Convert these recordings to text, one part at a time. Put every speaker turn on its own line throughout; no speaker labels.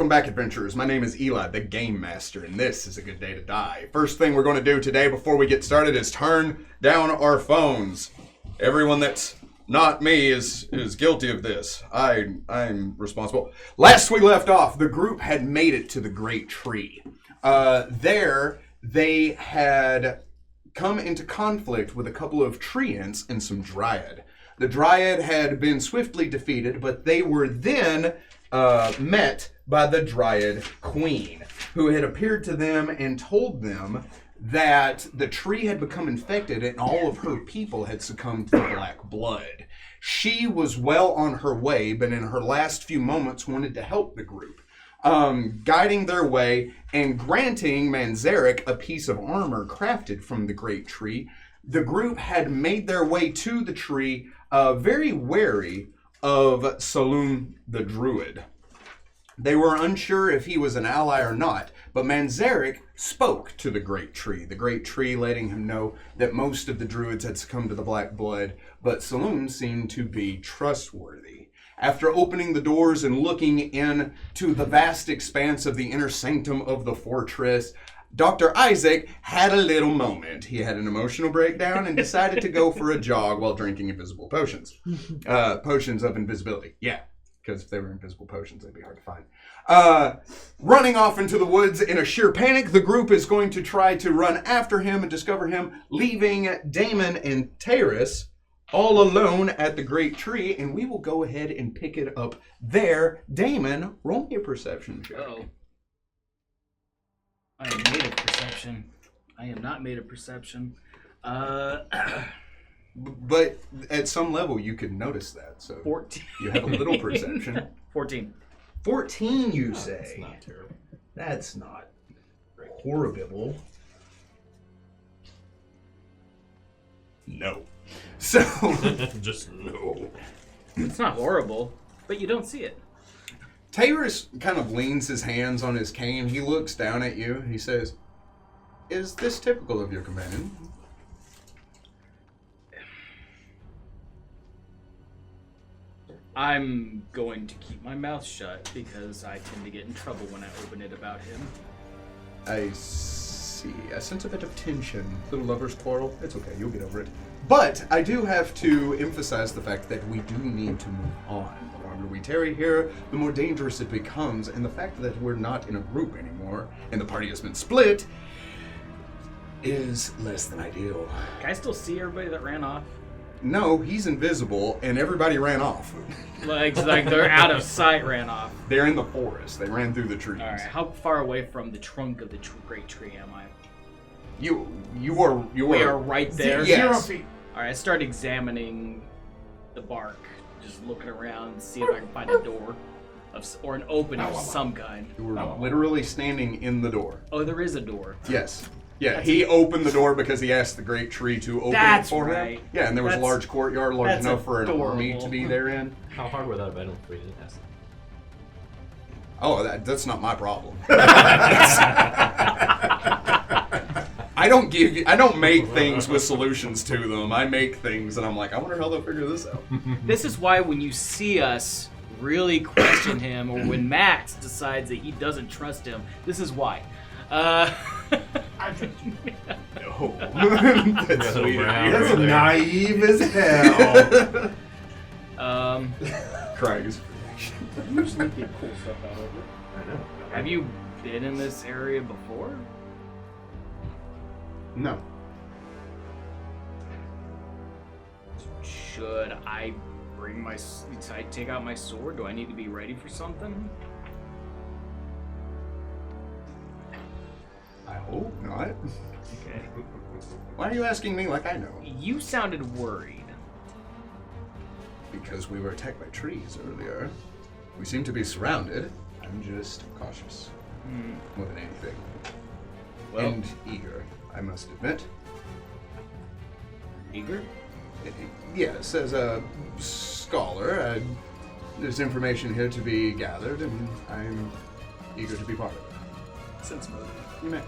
Welcome back, adventurers. My name is Eli, the Game Master, and this is a good day to die. First thing we're going to do today before we get started is turn down our phones. Everyone that's not me is guilty of this. I'm responsible. Last we left off, the group had made it to the Great Tree. There, they had come into conflict with a couple of treants and some dryad. The dryad had been swiftly defeated, but they were then met by the dryad queen, who had appeared to them and told them that the tree had become infected and all of her people had succumbed to the black blood. She was well on her way, but in her last few moments wanted to help the group, guiding their way and granting Manzerek a piece of armor crafted from the great tree. The group had made their way to the tree, very wary of Saloon the druid. They were unsure if he was an ally or not, but Manzerek spoke to the great tree letting him know that most of the druids had succumbed to the black blood, but Saloon seemed to be trustworthy. After opening the doors and looking into the vast expanse of the inner sanctum of the fortress, Dr. Isaac had a little moment. He had an emotional breakdown and decided to go for a jog while drinking invisible potions. Potions of invisibility. Yeah, because if they were invisible potions, they'd be hard to find. Running off into the woods in a sheer panic, the group is going to try to run after him and discover him, leaving Damon and Taris all alone at the great tree, and we will go ahead and pick it up there. Damon, roll me a perception check.
Uh-oh. I am made of perception. I am not made of perception.
But at some level, you could notice that. So
14.
You have a little perception.
14.
14, you say?
That's not terrible.
That's not horrible. No. So
Just no.
It's not horrible, but you don't see it.
Tayrus kind of leans his hands on his cane. He looks down at you. He says, "Is this typical of your companion?"
I'm going to keep my mouth shut because I tend to get in trouble when I open it about him.
I see. I sense a bit of tension. Little lovers quarrel. It's okay. You'll get over it. But I do have to emphasize the fact that we do need to move on. The longer we tarry here, the more dangerous it becomes. And the fact that we're not in a group anymore and the party has been split is less than ideal.
Can I still see everybody that ran off?
No, he's invisible and everybody ran off.
Like they're out of sight, ran off.
They're in the forest. They ran through the trees.
All right, how far away from the trunk of the great tree am I?
You are
We are right there.
Yes.
0 feet.
All right, I start examining the bark, just looking around, see if I can find a door or an opening of some kind.
You were literally standing in the door.
Oh, there is a door.
Yes. Yeah, he opened the door because he asked the great tree to open it for
right.
him. Yeah, and there was a large courtyard large
that's
enough for an army
adorable.
to be therein.
How hard would that have been for you to test?
Oh, that's not my problem. I don't make things with solutions to them. I make things and I'm like, I wonder how they'll figure this out.
This is why when you see us really question him, or when Max decides that he doesn't trust him, this is why.
I trust you.
No. That's sweet.
That's naive as hell.
Craig is
Usually get cool stuff out of it.
I know.
Have you been in this area before?
No.
Should I take out my sword? Do I need to be ready for something?
I hope not.
Okay.
Why are you asking me like I know?
You sounded worried.
Because we were attacked by trees earlier. We seem to be surrounded. I'm just cautious. More than anything.
Well,
And eager, I must admit.
eager?
Yes, as a scholar, there's information here to be gathered, and I'm eager to be part of it.
Sense mode.
You may.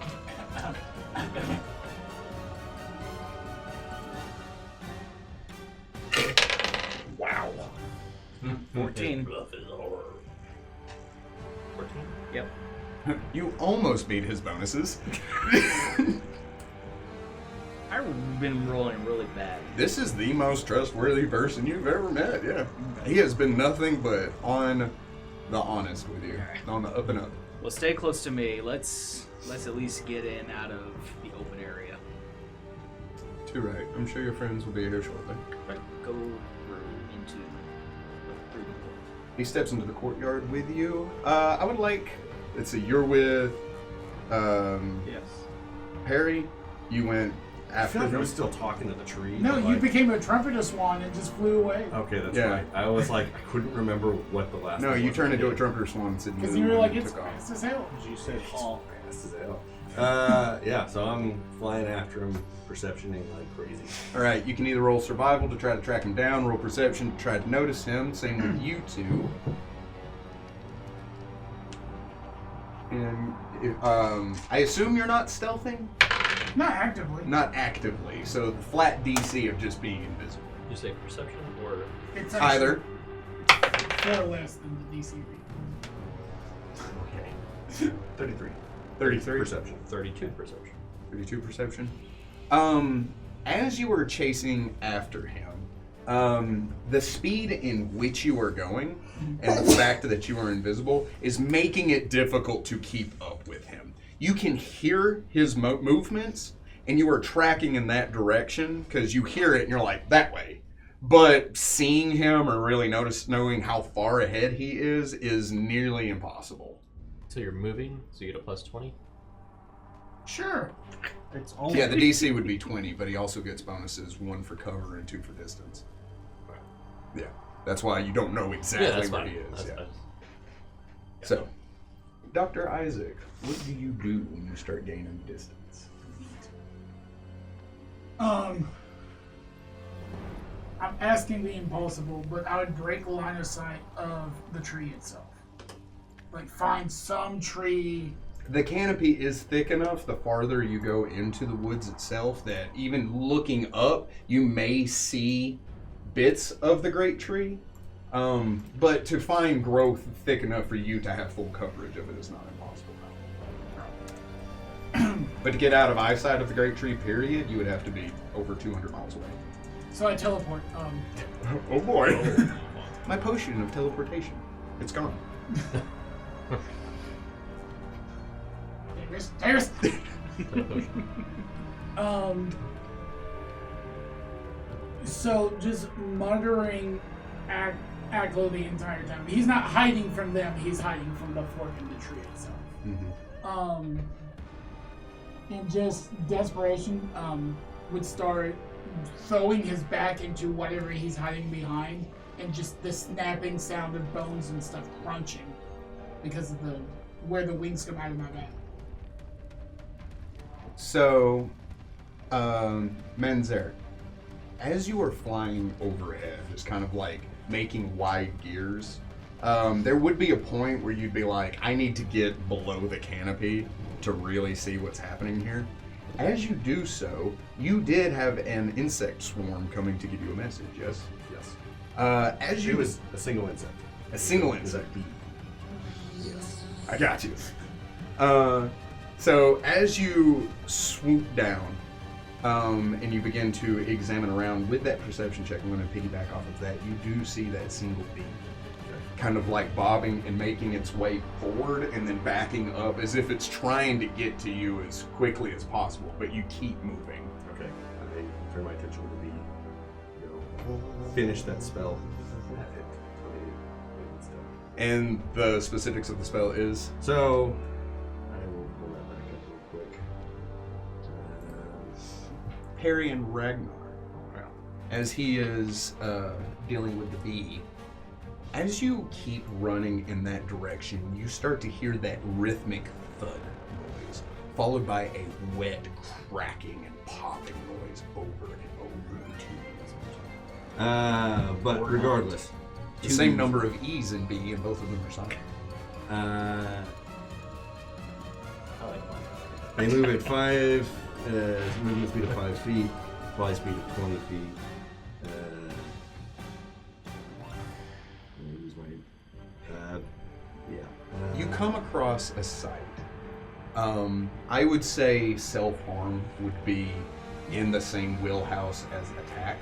Wow.
14.
14.
Yep.
You almost beat his bonuses.
I've been rolling really bad.
This is the most trustworthy person you've ever met, yeah. He has been nothing but on the honest with you. On the up and up.
Well, stay close to me. Let's at least get in out of the open area.
Too right. I'm sure your friends will be here shortly.
Go through the door.
He steps into the courtyard with you. I would like, let's see, you're with
Yes.
Harry. You went
I
after
feel like I
him.
was still talking to the tree.
No,
but,
you
like-
became a trumpeter swan and just flew away.
Okay, that's
Yeah.
right. I was like, I couldn't remember what the last.
No,
one
you
was.
turned into a trumpeter swan and said
Because
moo
you were like,
and
it's
took off.
fast as hell.
You said fast as hell. Yeah, so I'm flying after him, perceptioning like crazy.
All right, you can either roll survival to try to track him down, roll perception to try to notice him. Same with you two. And I assume you're not stealthing?
Not actively.
Not actively. So the flat DC of just being invisible.
You say perception or
It's
Either.
actually 4 less than the DC.
okay?
33. 33.
Perception. 32 perception.
32 perception. As you were chasing after him, the speed in which you are going and the fact that you are invisible is making it difficult to keep up with him. You can hear his movements, and you are tracking in that direction because you hear it and you're like, that way. But seeing him or really knowing how far ahead he is nearly impossible.
So you're moving, so you get a plus 20.
Sure.
It's only
Yeah, the DC would be 20, but he also gets bonuses, 1 for cover and 2 for distance. Yeah, that's why you don't know exactly
Yeah, that's
where
fine.
he is.
That's
Yeah.
fine.
So, Dr. Isaac, what do you do when you start gaining distance?
I'm asking the impossible, but I would break line of sight of the tree itself. Like, find some tree.
The canopy is thick enough the farther you go into the woods itself that even looking up, you may see bits of the great tree. But to find growth thick enough for you to have full coverage of it is not impossible. But to get out of eyesight of the great tree, period, you would have to be over 200 miles away.
So I teleport.
Oh boy. My potion of teleportation. It's gone.
There's. So just monitoring Aglo the entire time. He's not hiding from them. He's hiding from the fork in the tree itself.
Mm-hmm.
In just desperation, would start throwing his back into whatever he's hiding behind, and just the snapping sound of bones and stuff crunching because of where the wings come out of my back.
So, Manzerek, as you are flying overhead, just kind of like making wide gears, there would be a point where you'd be like, I need to get below the canopy to really see what's happening here. As you do so, you did have an insect swarm coming to give you a message, yes?
Yes.
As
It
you
was a single insect.
a single
It was a
insect.
bee.
I got you. So as you swoop down, and you begin to examine around with that perception check, I'm going to piggyback off of that. You do see that single bee, kind of like bobbing and making its way forward, and then backing up as if it's trying to get to you as quickly as possible. But you keep moving.
Okay. I turn my attention to the bee. Finish that spell. Have it.
And the specifics of the spell is
So, I will pull that back up real quick.
Harry and Ragnar. As he is dealing with the bee, as you keep running in that direction, you start to hear that rhythmic thud noise, followed by a wet cracking and popping noise over and over and
But regardless,
the same number of E's in B, and both of them are silent.
They move at 5, movement speed of 5 feet, fly speed of 20 feet. Lose my, yeah.
You come across a sight. I would say self-harm would be in the same wheelhouse as attack,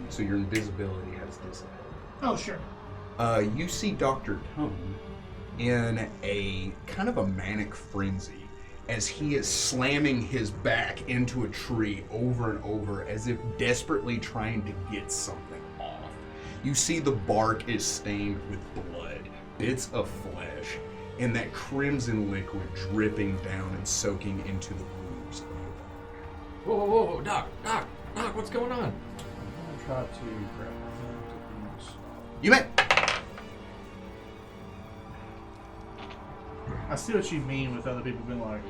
so your invisibility has disadvantage.
Oh, sure.
You see Dr. Tone in a kind of a manic frenzy as he is slamming his back into a tree over and over as if desperately trying to get something off. You see the bark is stained with blood, bits of flesh, and that crimson liquid dripping down and soaking into the grooves of the bark.
Whoa, Doc, what's going on?
I'm gonna try to grab my hand to use.
You may.
I see what you mean with other people being like,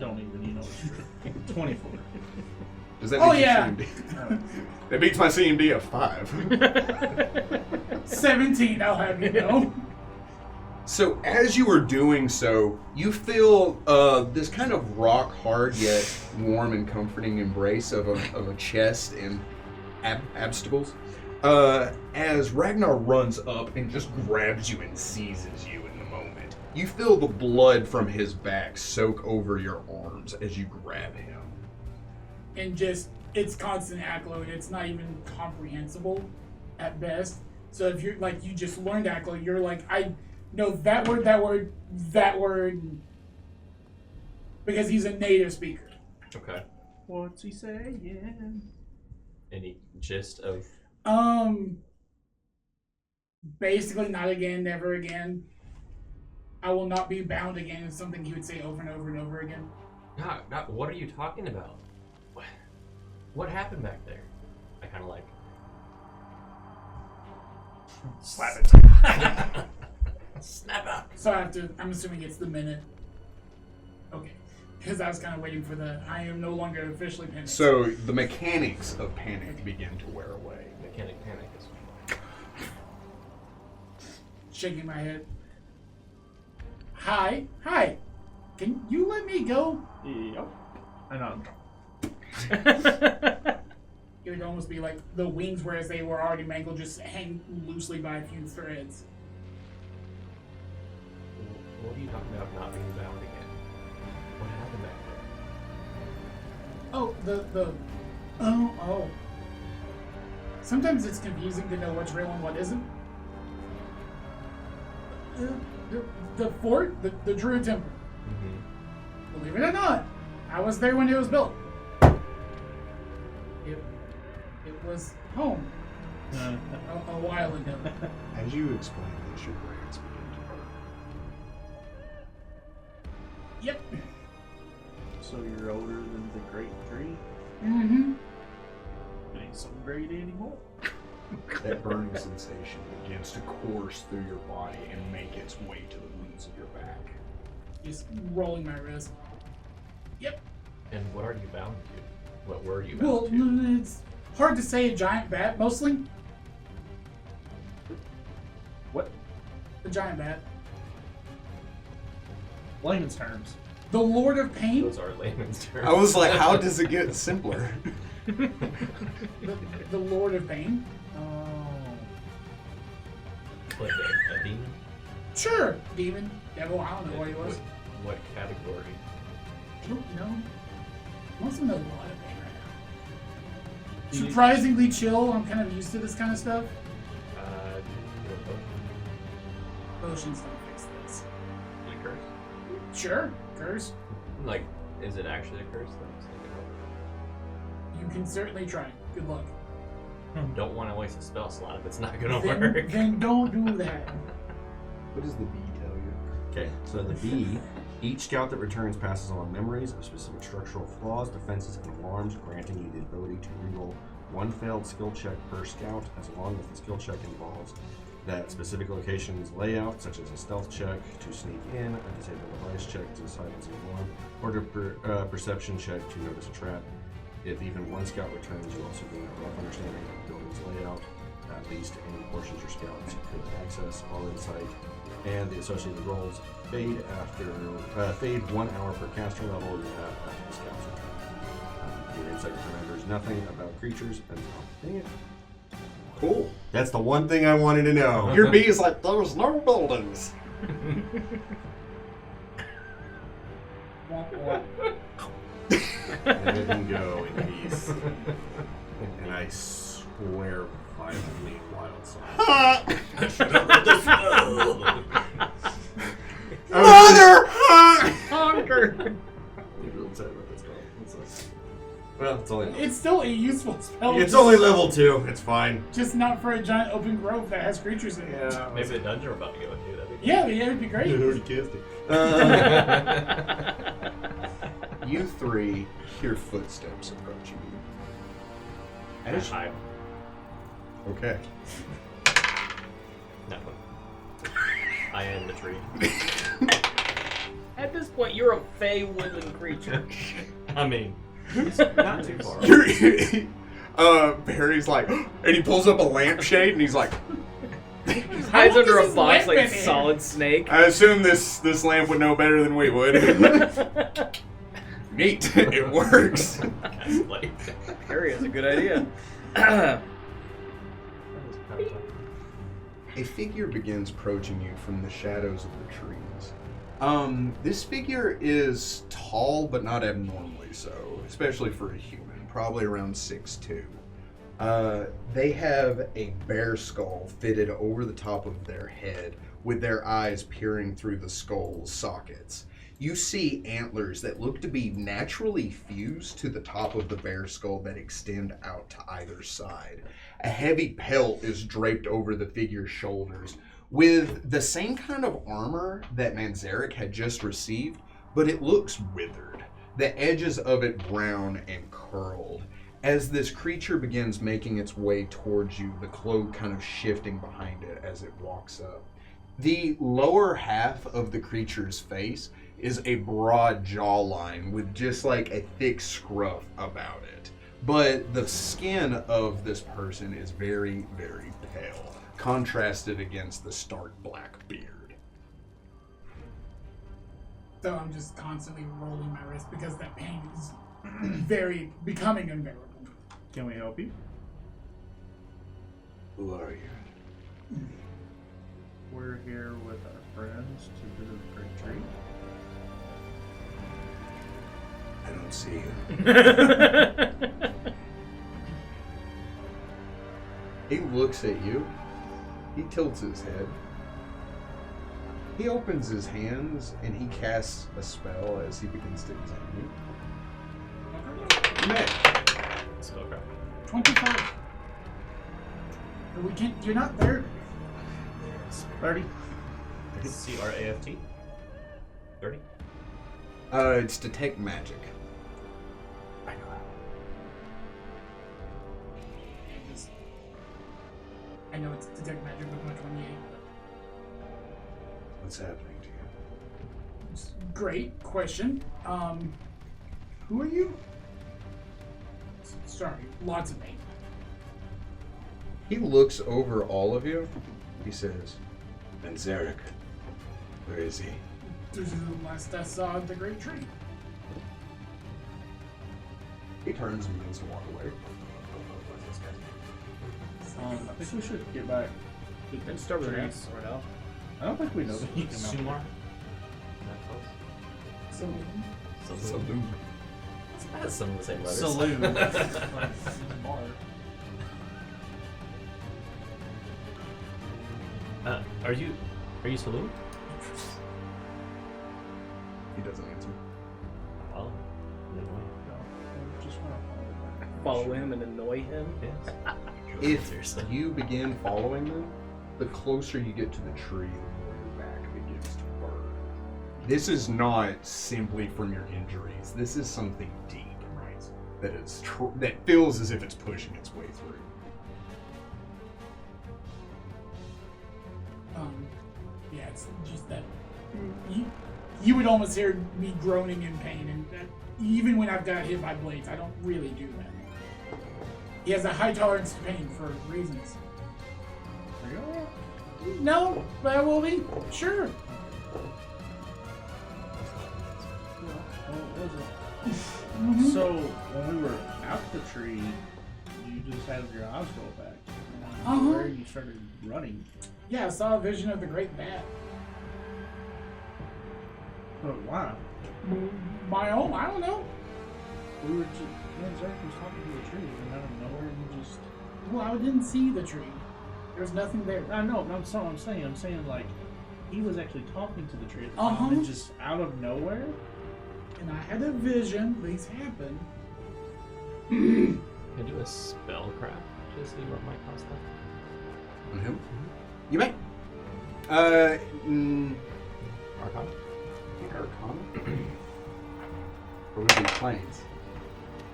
don't even, 24.
Does that
Oh,
beat your
yeah.
CMD? That beats my CMD of 5.
17, I'll have you know.
So as you are doing so, you feel this kind of rock hard yet warm and comforting embrace of a chest and abstables. As Ragnar runs up and just grabs you and seizes you in the moment. You feel the blood from his back soak over your arms as you grab him.
And just, it's constant Aklo. It's not even comprehensible at best. So if you're like, you just learned Aklo, you're like, I know that word, because he's a native speaker.
Okay.
What's he saying?
Any gist of?
Basically, not again, never again. I will not be bound again is something he would say over and over and over again.
Doc, what are you talking about? What happened back there? I kind of like slap it. Snap out.
So I have to, I'm assuming it's the minute. Okay. Because I was kind of waiting for I am no longer officially panicked.
So the mechanics of panic begin to wear away.
Mechanic panic is.
Shaking my head. Hi. Can you let me go?
Yep. I know.
It would almost be like the wings, whereas they were already mangled, just hang loosely by a few threads.
What are you talking about not being bound again? What happened back there?
Oh. Sometimes it's confusing to know what's real and what isn't. The fort, the druid temple.
Mm-hmm.
Believe it or not, I was there when it was built. It was home a while ago.
As you explain this, your brains begin to burn.
Yep.
So you're older than the great tree?
Mm-hmm.
It ain't so great anymore.
That burning sensation begins to course through your body and make its way to the roots of your back.
Just rolling my wrist. Yep.
And what are you bound to? What were you bound
Well,
to?
it's hard to say. A giant bat, mostly.
What?
The giant bat.
Layman's terms.
The Lord of Pain.
Those are layman's terms.
I was like, how does it get simpler?
The Lord of Pain.
Oh.
Like a demon?
Sure. Demon. Devil. I don't know what he was.
What category?
I don't know. Most of them know a lot of pain right now.
You-
Surprisingly chill. I'm kind of used to this kind of stuff. Potions don't fix this.
A curse?
Sure. Curse.
Like, is it actually a curse?
You can certainly try. Good luck.
Don't want to waste a spell slot if it's not gonna
Then,
work.
then don't do that.
What does the bee tell you?
Okay, so the B, each scout that returns passes on memories of specific structural flaws, defenses, and alarms, granting you the ability to reroll one failed skill check per scout, as long as the skill check involves that specific location's layout, such as a stealth check to sneak in, a disable device check to silence an alarm, or a perception check to notice a trap. If even one scout returns, you also gain a rough understanding of the building's layout, at least any portions your scouts could access, all insight, and the associated rolls fade 1 hour per caster level you have after the scout's return. Your insight remembers nothing about creatures and dang it.
Cool.
That's the one thing I wanted to know.
Your bee is like, there's no buildings.
Let him go in peace. And I swear violently wild
Mother!
Honker!
You're upset about this spell. Well, it's only.
It's still a useful spell.
It's only level 2. It's fine.
Just not for a giant open grove that has creatures in it.
Yeah.
Maybe the dungeon we're about to go into. That'd be
Yeah, it'd be great.
You already cast it.
You three hear footsteps approaching you. As
high.
Okay.
Not one. I am the tree.
At this point, you're a fey woodland creature.
I mean, it's not too far.
Barry's like, and he pulls up a lampshade and he's like,
Hides
long
under
has
a
this
box
lamp
like a
been here?
solid snake.
I assume this lamp would know better than we would. Neat. It works.
Like,
Harry has a good idea.
A figure begins approaching you from the shadows of the trees. This figure is tall, but not abnormally so, especially for a human, probably around 6'2". They have a bear skull fitted over the top of their head, with their eyes peering through the skull's sockets. You see antlers that look to be naturally fused to the top of the bear skull that extend out to either side. A heavy pelt is draped over the figure's shoulders with the same kind of armor that Manzerek had just received, but it looks withered, the edges of it brown and curled. As this creature begins making its way towards you, the cloak kind of shifting behind it as it walks up. The lower half of the creature's face is a broad jawline with just like a thick scruff about it. But the skin of this person is very, very pale, contrasted against the stark black beard.
So I'm just constantly rolling my wrist because that pain is becoming unbearable.
can we help you?
Who are you?
We're here with our friends to do the great tree.
I don't see you. He looks at you. He tilts his head. He opens his hands and he casts a spell as he begins to examine you. Meg.
Spellcraft.
25. We can't. You're not there.
30. CRAFT. 30.
It's detect magic.
I know that.
I know it's detect magic with my 28.
What's happening to you?
Great question. Who are you? Sorry, lots of names.
He looks over all of you. He says, Manzerek, where is he?
This is the last I saw of the great tree.
He turns and begins to walk away.
I think we should get back.
Let's start with an S. Right now.
I don't think we know that he came out.
Sumar?
So,
Salute.
It has some of the same letters.
Saloon.
Are you Saloon?
He doesn't answer.
Oh,
Just want to
Follow him and annoy him.
yes.
If
Seriously.
you begin following them, the closer you get to the tree, the more your back begins to burn. This is not simply from your injuries. This is something deep, right? That is that feels as if it's pushing its way through.
yeah, it's just that you would almost hear me groaning in pain, and that, even when I've got hit by blades, I don't really do that. He has a high tolerance to pain for reasons. No, but I will be. Sure.
So when we were out the tree, you just had your eyes rolled back.
Uh-huh.
and you started running.
Yeah, I saw a vision of the Great Bat.
But why?
My own, I don't know.
We were just, Manzerek was talking to the tree, and out of nowhere, you just.
Well, I didn't see the tree. There's nothing there.
I know, that's not what I'm saying. I'm saying, like, he was actually talking to the tree at the time,
Uh-huh.
and just out of nowhere.
And I had a vision. These happened.
Can I do a spellcraft to see what might cost that?
On him? You may.
Arcana?
Arcana? Or would it be planes?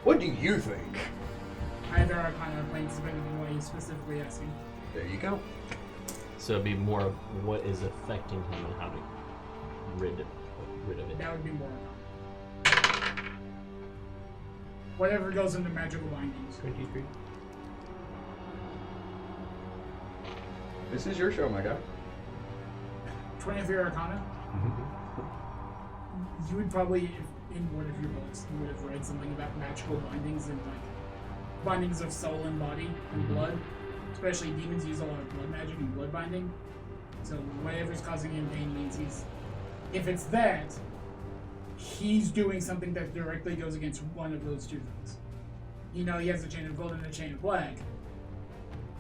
What do you think?
Either Arcana or Planes, depending on what he's specifically asking.
There you go.
So it'd be more of what is affecting him and how to rid of it.
That would be more Arcana. Whatever goes into magical bindings.
23.
This is your show, my guy.
23 Arcana. You would probably, in one of your books, you would have read something about magical bindings and like bindings of soul and body and blood. Especially demons use a lot of blood magic and blood binding. So whatever's causing him pain means if it's that, he's doing something that directly goes against one of those two things. You know, he has a chain of gold and a chain of black.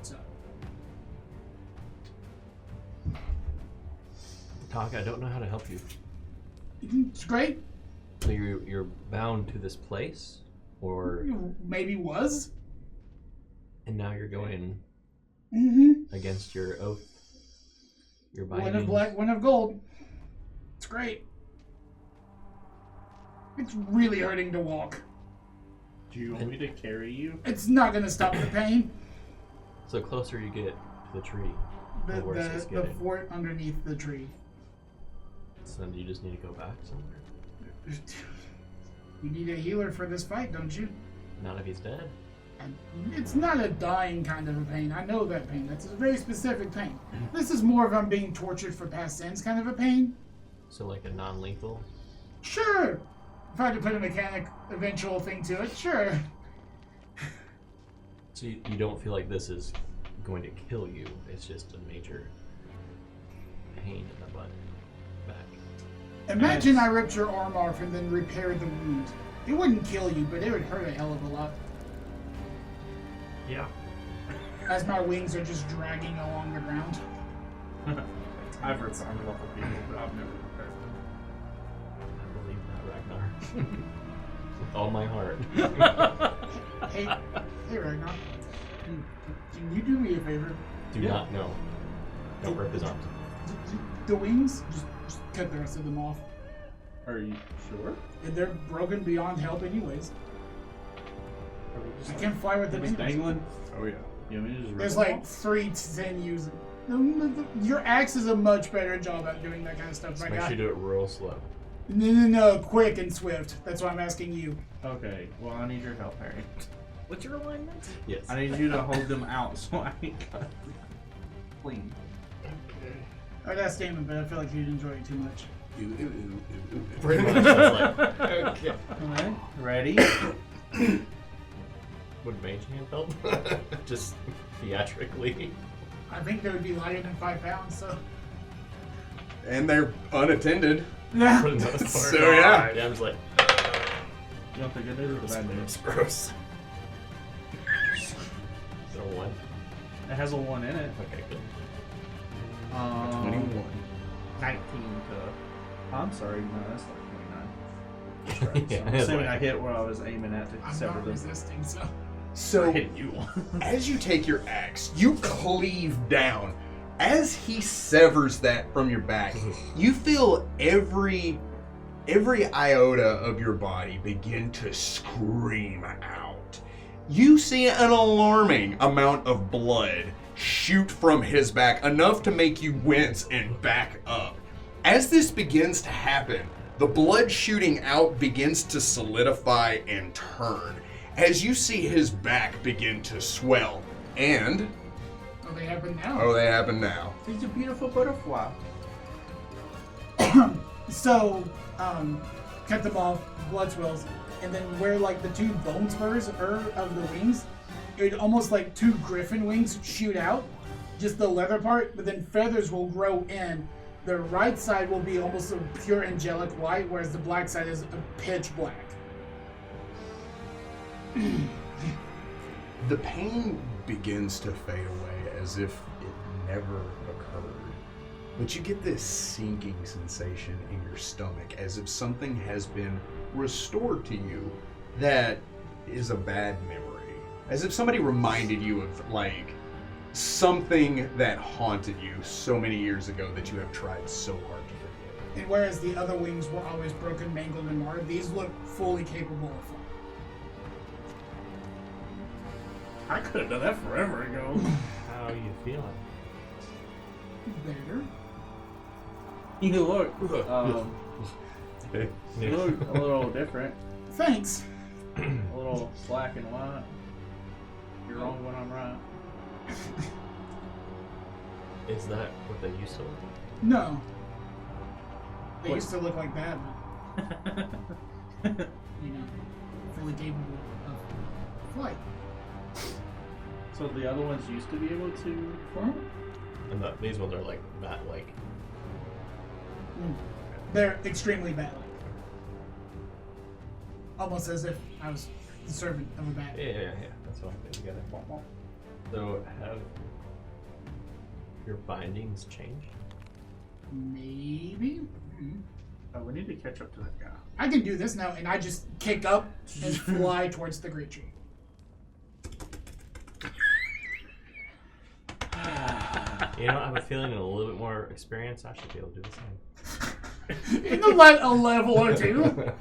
So.
Talk, I don't know how to help you.
It's great.
So you're bound to this place, or
Maybe was.
and now you're going against your oath. Your bindings.
One of black, one of gold. It's great. It's really hurting to walk.
Do you want me to carry you?
It's not gonna stop the pain.
So closer you get to the tree,
The,
worse it's
the
getting.
fort underneath the tree.
So then you just need to go back somewhere.
You need a healer for this fight, don't you?
Not if he's dead.
And it's not a dying kind of a pain. I know that pain. That's a very specific pain. This is more of I'm being tortured for past sins kind of a pain.
So like a non-lethal.
Sure. If I had to put a mechanic eventual thing to it, sure.
So you don't feel like this is going to kill you. It's just a major pain in the butt. Back.
Imagine I ripped your arm off and then repaired the wound. It wouldn't kill you, but it would hurt a hell of a lot.
Yeah.
As my wings are just dragging along the ground.
I've ripped arms off of people, but I've never repaired them.
I believe that, Ragnar. With all my heart.
Hey Ragnar. Can you do me a favor?
Do not know. Don't rip his arms.
The wings, just cut the rest of them off.
Are you sure?
They're broken beyond help anyways. I can't fly with them
Just
anyways.
dangling? Oh yeah. You want me to just rip
There's
them
like
off?
3 to 10 use. Your axe is a much better job at doing that kind of stuff,
Just
my
make
guy.
sure you do it real slow.
No, quick and swift. That's why I'm asking you.
Okay, well I need your help, Harry.
What's your alignment?
Yes.
I need you to hold them out so I can cut. Please.
I'd ask Damon, but I feel like he'd enjoy it too much.
Pretty much. That's like,
Okay.
Alright, ready?
would Mage Hand help? Just theatrically.
I think they would be lighter than 5 pounds, so.
And they're unattended.
For the most part.
So, yeah.
Yeah, I'm just like,
You want the good news or the bad news?
it's gross. Is there a 1?
It has a 1 in it.
Okay, good.
21.
19 to. I'm sorry, no, that's like 29.
Yeah,
So I'm
it's
assuming
like-
I hit where I was aiming at to
I'm
sever
not
them.
resisting, so.
So,
Hit you.
as you take your axe, you cleave down. As he severs that from your back, you feel every iota of your body begin to scream out. You see an alarming amount of blood shoot from his back, enough to make you wince and back up. As this begins to happen, the blood shooting out begins to solidify and turn, as you see his back begin to swell. And
Oh, they happen now.
they happen now.
He's a beautiful butterfly.
So, cut them off, blood swells, and then where like the 2 bone spurs are of the wings, it almost like two griffin wings shoot out, just the leather part, but then feathers will grow in. The right side will be almost a pure angelic white, whereas the black side is a pitch black.
The pain begins to fade away as if it never occurred. But you get this sinking sensation in your stomach as if something has been restored to you that is a bad memory. As if somebody reminded you of, like, something that haunted you so many years ago that you have tried so hard to forget.
And whereas the other wings were always broken, mangled, and marred, these look fully capable of flying.
I could have done that forever ago.
How are you feeling?
Better.
You look, you look a little different.
Thanks.
A little black and white. You're wrong when I'm right.
Is that what they used to look like?
No. They
What?
used to look like Batman. You know, fully capable of flight.
So the other ones used to be able to fly?
And these ones are like bat-like.
They're extremely bat-like. Almost as if I was the servant of a bat.
Yeah. That's what I'm getting together. So have your bindings changed?
Maybe.
Oh, we need to catch up to that guy.
I can do this now, and I just kick up and fly towards the great tree.
You know, I have a feeling in a little bit more experience, I should be able to do the same.
In a level or two.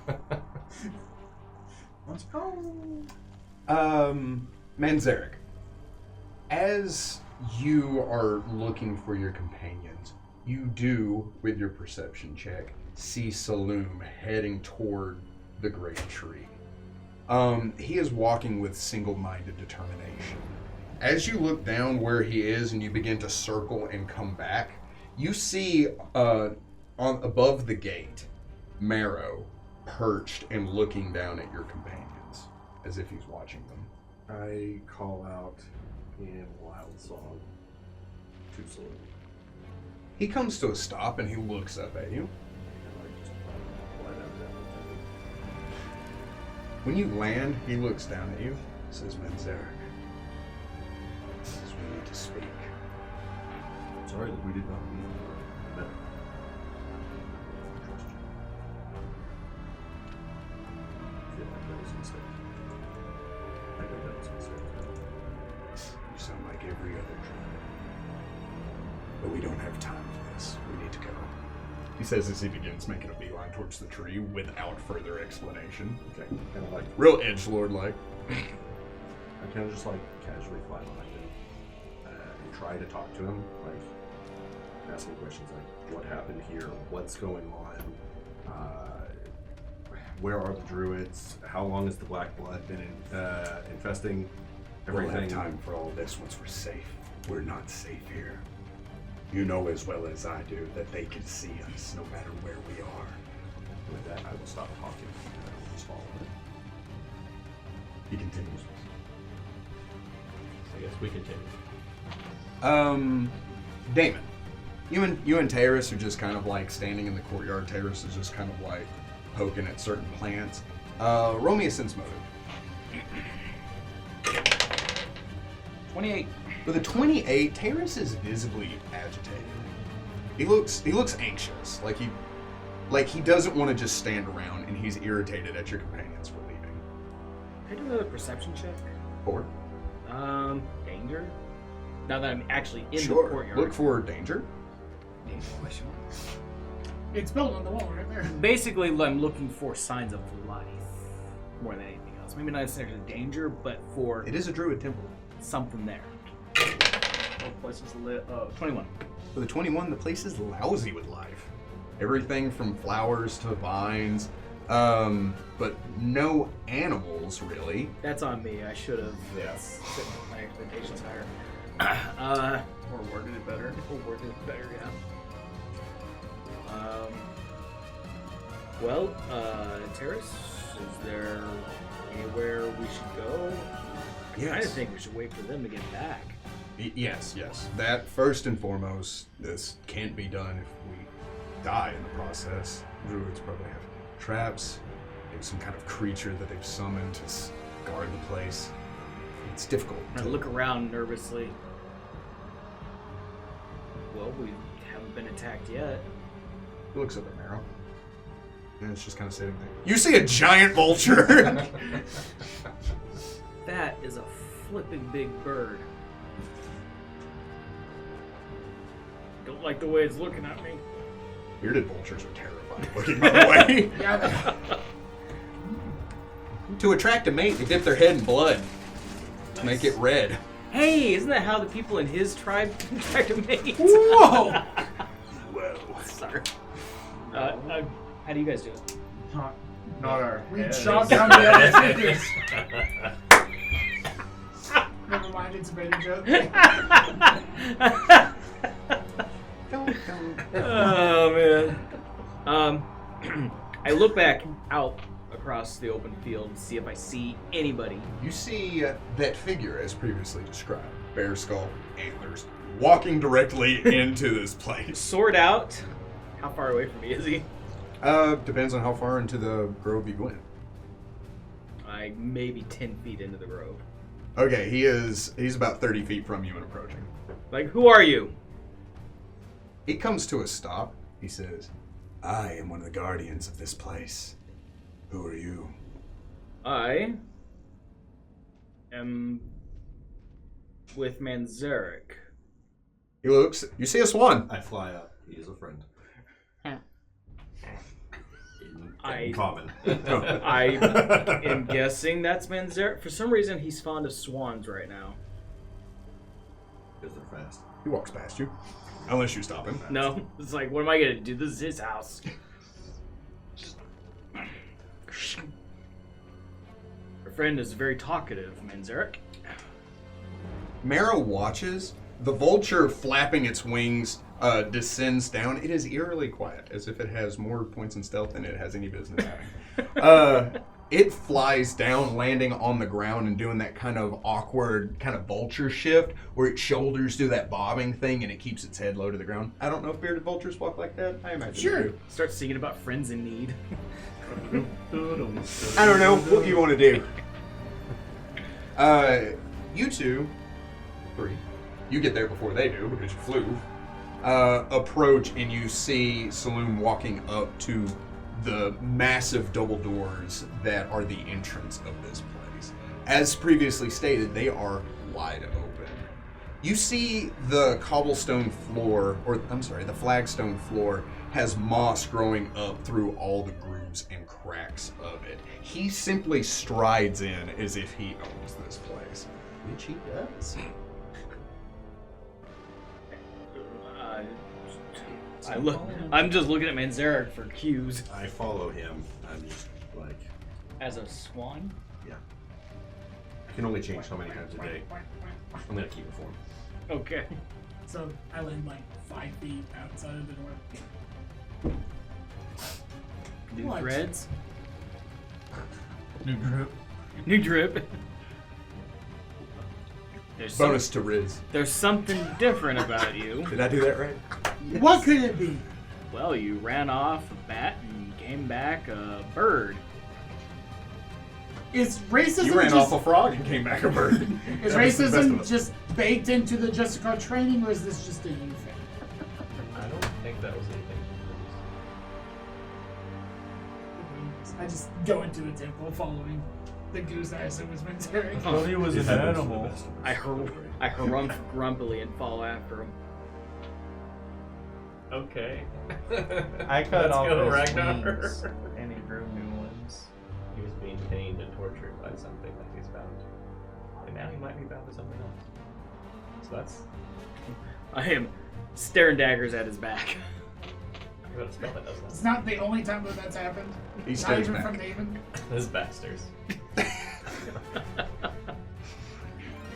Let's go.
Manzerek, as you are looking for your companions, you do, with your perception check, see Saloom heading toward the great tree. He is walking with single-minded determination. As you look down where he is and you begin to circle and come back, you see above the gate, Marrow perched and looking down at your companions as if he's watching them.
I call out in Wild Song to Saloon.
He comes to a stop and he looks up at you.
And I just fly down that way.
When you land, he looks down at you, says Manzerek. Says we need to speak.
Sorry that we did not meet better. Trust you. I feel like that was a mistake. I think that was a mistake.
You sound like every other druid. But we don't have time for this. We need to go. He says as he begins making a beeline towards the tree without further explanation.
Okay, kind of like,
Real edgelord-like.
I kind of just like casually fly behind him and try to talk to him, like asking questions like, what happened here? What's going on? Where are the druids? How long has the black blood been infesting everything?
We'll have time for all this once we're safe. We're not safe here. You know as well as I do that they can see us no matter where we are.
With that, I will stop talking and I will just follow him.
He continues.
I guess we continue.
Damon, you and Terrace are just kind of like standing in the courtyard. Terrace is just kind of like poking at certain plants. Roll me a sense motive.
28.
With a 28, Terrace is visibly agitated. He looks anxious, like he doesn't want to just stand around, and he's irritated at your companions for leaving.
Can I do another perception check?
Or
Danger? Now that I'm actually in the
sure,
courtyard.
look for danger.
Danger question mark.
It's spelled on the wall right there.
Basically, I'm looking for signs of life more than anything else. Maybe not necessarily danger, but for
It is a druid temple.
something there.
Both places lit up.
21.
With a 21, the place is lousy with life. Everything from flowers to vines, but no animals really.
That's on me. I should have
Yeah.
set my expectations higher.
Or worded it better.
Or worded it better, yeah. Terrace, is there anywhere we should go? I kind of think we should wait for them to get back.
Yes. That first and foremost, this can't be done if we die in the process. Druids probably have traps, maybe some kind of creature that they've summoned to guard the place. It's difficult.
I look around nervously. Well, we haven't been attacked yet.
He looks up at Marrow. And it's just kind of sitting there. You see a giant vulture!
That is a flipping big bird. Don't like the way it's looking at me.
Bearded vultures are terrifying looking, by the way.
Yeah,
To attract a mate, they dip their head in blood to make it red.
Hey, isn't that how the people in his tribe try to mate?
Whoa! Whoa.
Sorry. How do you guys do it?
Not our
we
heads.
shot down the other figures. Never mind, it's a better joke.
Oh man. I look back out across the open field and see if I see anybody.
You see that figure as previously described. Bear skull, antlers, walking directly into this place.
Sword out. How far away from me is he?
Depends on how far into the grove you went.
Like maybe 10 feet into the grove.
Okay, he's about 30 feet from you and approaching.
Like, who are you?
He comes to a stop. He says, I am one of the guardians of this place. Who are you?
I am with Manzerek.
He looks. You see a swan.
I fly up. He is a friend.
I-
Common.
I am guessing that's Manzerek. For some reason, he's fond of swans right now.
Because they're fast.
He walks past you. Unless you stop him.
No, it's like, what am I gonna do? This is his house. Your friend is very talkative, Manzerek.
Marrow watches. The vulture flapping its wings descends down. It is eerily quiet, as if it has more points in stealth than it has any business having. It flies down, landing on the ground and doing that kind of awkward kind of vulture shift where its shoulders do that bobbing thing and it keeps its head low to the ground. I don't know if bearded vultures walk like that. I imagine
Sure.
they do.
Start singing about friends in need.
I don't know. What do you want to do? You two, three, you get there before they do because you flew. Approach and you see Saloon walking up to the massive double doors that are the entrance of this place. As previously stated, they are wide open. You see the cobblestone floor, or I'm sorry, the flagstone floor has moss growing up through all the grooves and cracks of it. He simply strides in as if he owns this place, which he does.
I'm just looking at Manzerek for cues.
I follow him. I'm just like,
As a swan?
yeah. I can only change so many times a day. I'm gonna keep it for him.
Okay.
So I land like 5 feet outside of the door.
New
What?
threads?
New drip.
New drip. There's
Bonus to Riz.
There's something different about you.
Did I do that right?
What could it be?
Well, you ran off a bat and came back a bird.
Is racism
You ran
just,
off a frog and came back a bird.
is
That was the best of
racism
us.
just baked into the Justicar training, or is this just a you thing?
I don't think that was anything.
I just go into a temple following the goose I assume was Manzerek.
Well, he was an animal.
I harumph grumpily and follow after him.
Okay.
I cut
Let's
off
go,
his
Ragnar.
wings, and he grew new ones.
He was being pained and tortured by something that he's bound to. And now he might be bound to something else. So that's.
I am staring daggers at his back.
I got a spell that does
It's
that.
not the only time that that's happened.
He
Not
stays
even
back.
from David.
His backstairs.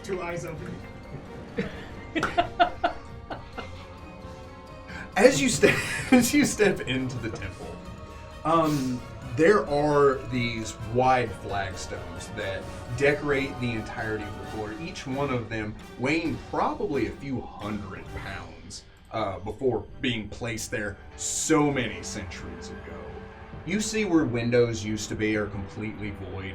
2 eyes open.
As you step into the temple, there are these wide flagstones that decorate the entirety of the floor, each one of them weighing probably a few 100 pounds before being placed there so many centuries ago. You see where windows used to be are completely void,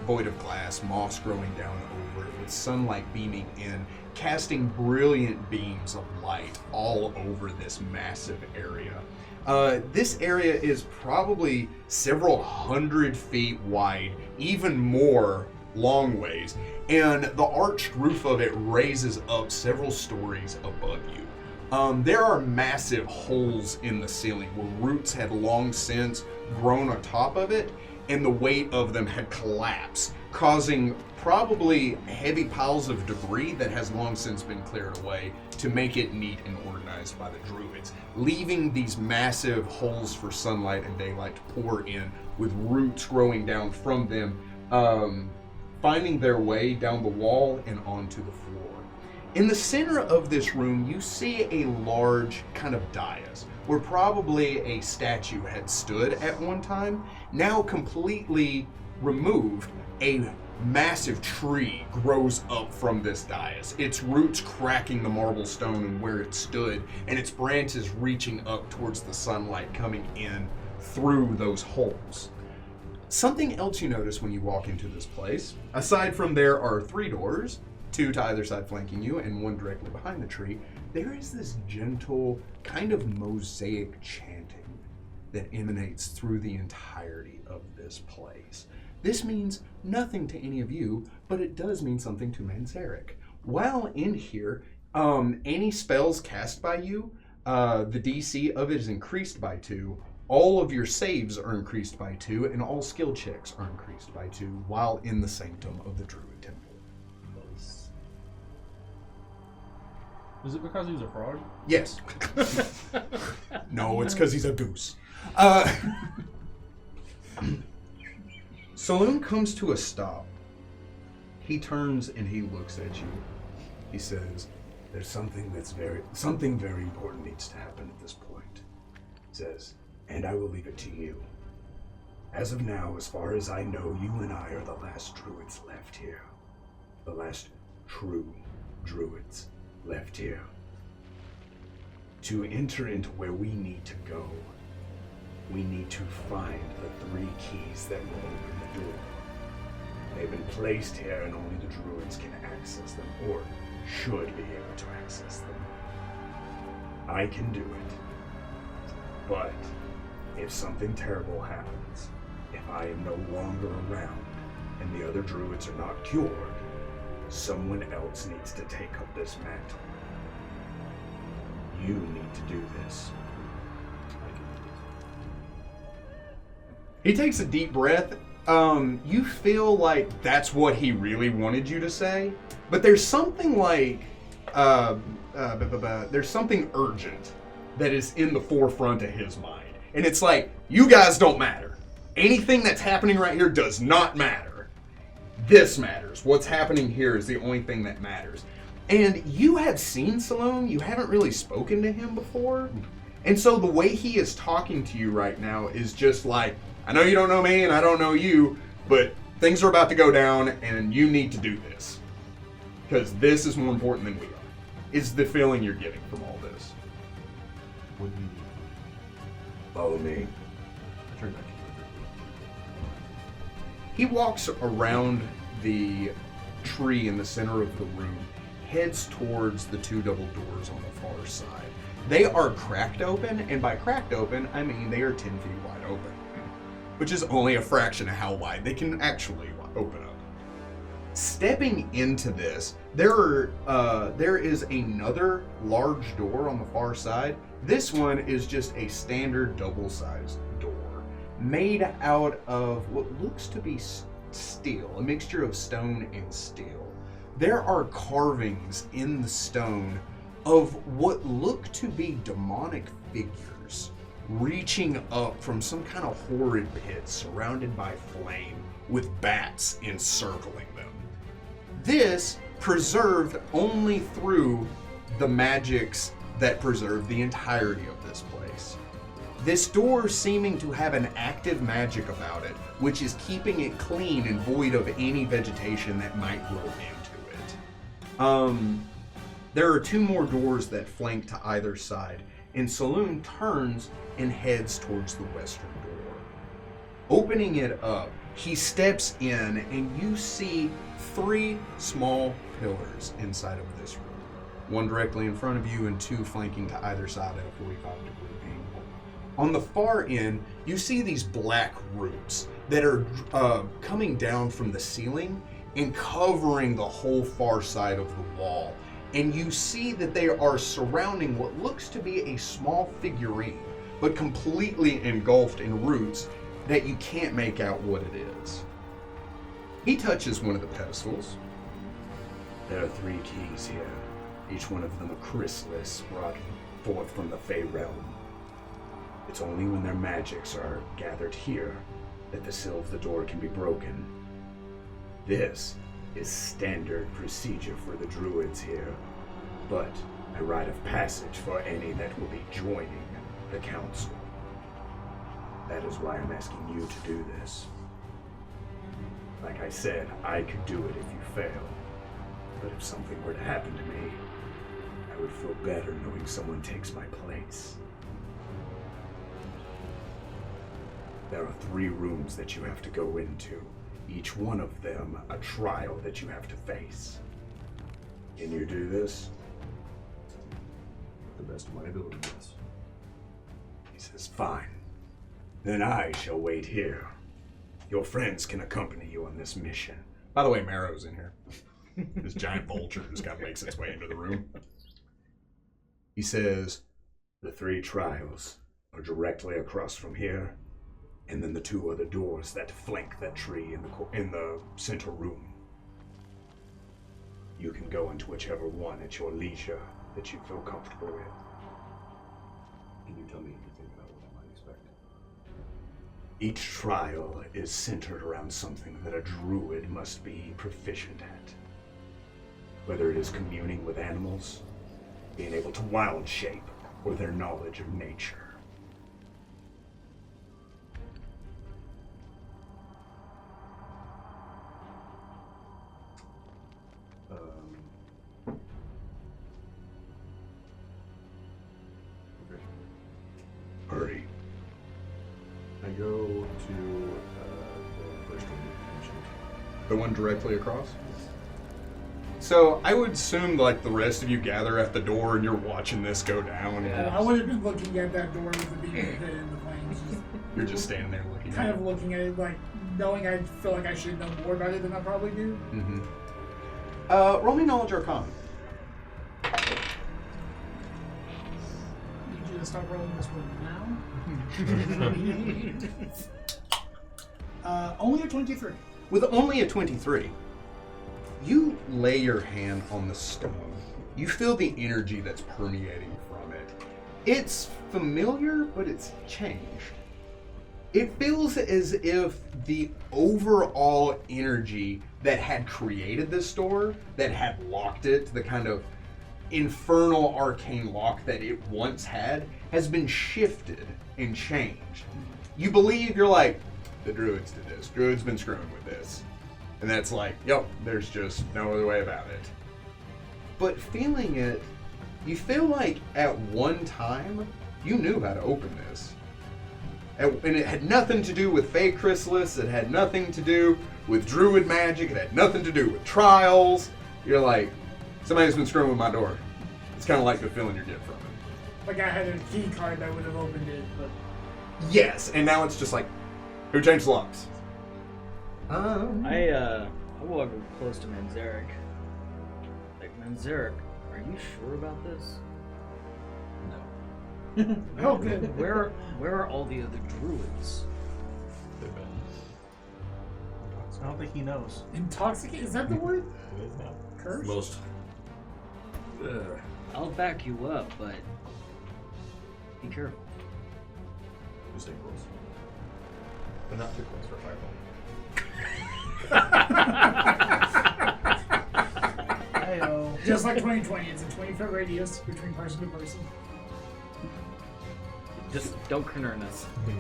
void of glass, moss growing down over it, with sunlight beaming in, casting brilliant beams of light all over this massive area. This area is probably several 100 feet wide, even more long ways, and the arched roof of it raises up several stories above you. There are massive holes in the ceiling where roots had long since grown on top of it, and the weight of them had collapsed, causing probably heavy piles of debris that has long since been cleared away to make it neat and organized by the druids, leaving these massive holes for sunlight and daylight to pour in, with roots growing down from them, finding their way down the wall and onto the floor. In the center of this room, you see a large kind of dais, where probably a statue had stood at one time. Now completely removed, a massive tree grows up from this dais, its roots cracking the marble stone and where it stood, and its branches reaching up towards the sunlight coming in through those holes. Something else you notice when you walk into this place, aside from there are 3 doors, 2 to either side flanking you, and 1 directly behind the tree, there is this gentle kind of mosaic chanting that emanates through the entirety of this place. This means nothing to any of you, but it does mean something to Manzerek. While in here, any spells cast by you, the DC of it is increased by 2, all of your saves are increased by 2, and all skill checks are increased by 2 while in the sanctum of the Druid Temple.
Is it because he's a frog?
Yes. No, it's because he's a goose. Saloon comes to a stop. He turns and he looks at you. He says, "There's something very important needs to happen at this point." He says, "And I will leave it to you. As of now, as far as I know, you and I are the last druids left here. The last true druids left here. To enter into where we need to go, we need to find the 3 keys that will open the door. They've been placed here and only the druids can access them, or should be able to access them. I can do it. But if something terrible happens, if I am no longer around and the other druids are not cured, someone else needs to take up this mantle. You need to do this." He takes a deep breath. You feel like that's what he really wanted you to say, but there's something like, there's something urgent that is in the forefront of his mind. And it's like, you guys don't matter. Anything that's happening right here does not matter. This matters. What's happening here is the only thing that matters. And you have seen Salome, you haven't really spoken to him before. And so the way he is talking to you right now is just like, I know you don't know me and I don't know you, but things are about to go down and you need to do this. Because this is more important than we are, is the feeling you're getting from all this.
What do you need?
Follow me.
I turn back to you.
He walks around the tree in the center of the room, heads towards the 2 double doors on the far side. They are cracked open, and by cracked open, I mean they are 10 feet wide open, which is only a fraction of how wide they can actually open up. Stepping into this, there is another large door on the far side. This one is just a standard double-sized door, made out of what looks to be steel, a mixture of stone and steel. There are carvings in the stone of what look to be demonic figures reaching up from some kind of horrid pit surrounded by flame with bats encircling them. This preserved only through the magics that preserve the entirety of this place. This door seeming to have an active magic about it, which is keeping it clean and void of any vegetation that might grow into it. There are 2 more doors that flank to either side, and Saloon turns and heads towards the western door. Opening it up, he steps in, and you see 3 small pillars inside of this room. 1 directly in front of you and 2 flanking to either side at a 45-degree angle. On the far end, you see these black roots that are coming down from the ceiling and covering the whole far side of the wall. And you see that they are surrounding what looks to be a small figurine, but completely engulfed in roots that you can't make out what it is. He touches one of the pedestals. There are 3 keys here, each one of them a chrysalis brought forth from the Fey realm. It's only when their magics are gathered here that the seal of the door can be broken. This is standard procedure for the druids here, but a rite of passage for any that will be joining the council. That is why I'm asking you to do this. Like I said, I could do it if you fail, but if something were to happen to me, I would feel better knowing someone takes my place. There are 3 rooms that you have to go into, each one of them a trial that you have to face. Can you do this?
To the best of my ability, yes.
He says, fine. Then I shall wait here. Your friends can accompany you on this mission. By the way, Marrow's in here. This giant vulture just kind of makes its way into the room. He says, the 3 trials are directly across from here, and then the 2 other doors that flank that tree in the center room. You can go into whichever one at your leisure that you feel comfortable with.
Can you tell me anything about what I might expect?
Each trial is centered around something that a druid must be proficient at. Whether it is communing with animals, being able to wild shape, or their knowledge of nature.
Okay.
Hurry.
I go to the first one you mentioned.
The one directly across? So I would assume like the rest of you gather at the door and you're watching this go down.
Yeah.
I would have been looking at that door with the beam of hit in the flames. Just
You're just standing there looking
kind
at
of looking at it, like, knowing I feel like I should know more about it than I probably do.
it. Mm-hmm. Roll me knowledge arcana.
Need you to stop rolling this one now. Only a 23.
With only a 23, you lay your hand on the stone. You feel the energy that's permeating from it. It's familiar, but it's changed. It feels as if the overall energy that had created this door, that had locked it, the kind of infernal arcane lock that it once had, has been shifted and changed. You believe, you're like, the druids did this. Druids been screwing with this. And that's like, yep, there's just no other way about it. But feeling it, you feel like at one time, you knew how to open this. And it had nothing to do with Fey Chrysalis, it had nothing to do with druid magic, it had nothing to do with trials. You're like, somebody's been screwing with my door. It's kind of like the feeling you get from it.
Like I had a key card that would have opened it, but
Yes, and now it's just like, who changed locks?
I walk close to Manzerek. Like, Manzerek, are you sure about this?
No.
oh good.
Where are all the other druids?
They've been.
I don't think he knows.
Intoxicate, is that the word?
It is now.
Curse?
Most.
I'll back you up, but be careful.
You stay close.
But not too close for fireball.
Hey-o.
Just like 2020, it's a 20-foot radius between person to person.
Just don't concern us.
Can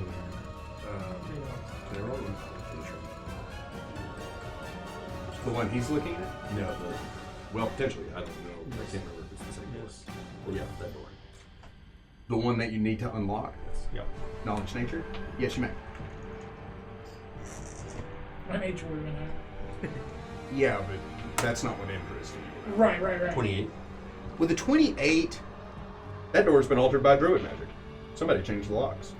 I roll it?
The one he's looking at?
No, well, potentially. I don't know. I can't remember if it's the same door. Well, yeah, that door.
The one that you need to unlock?
Yep.
Knowledge nature? Yes, you may.
My nature would have been high.
Yeah, but that's not what interests you.
Right.
28.
With a 28, that door's been altered by druid magic. Somebody changed the locks.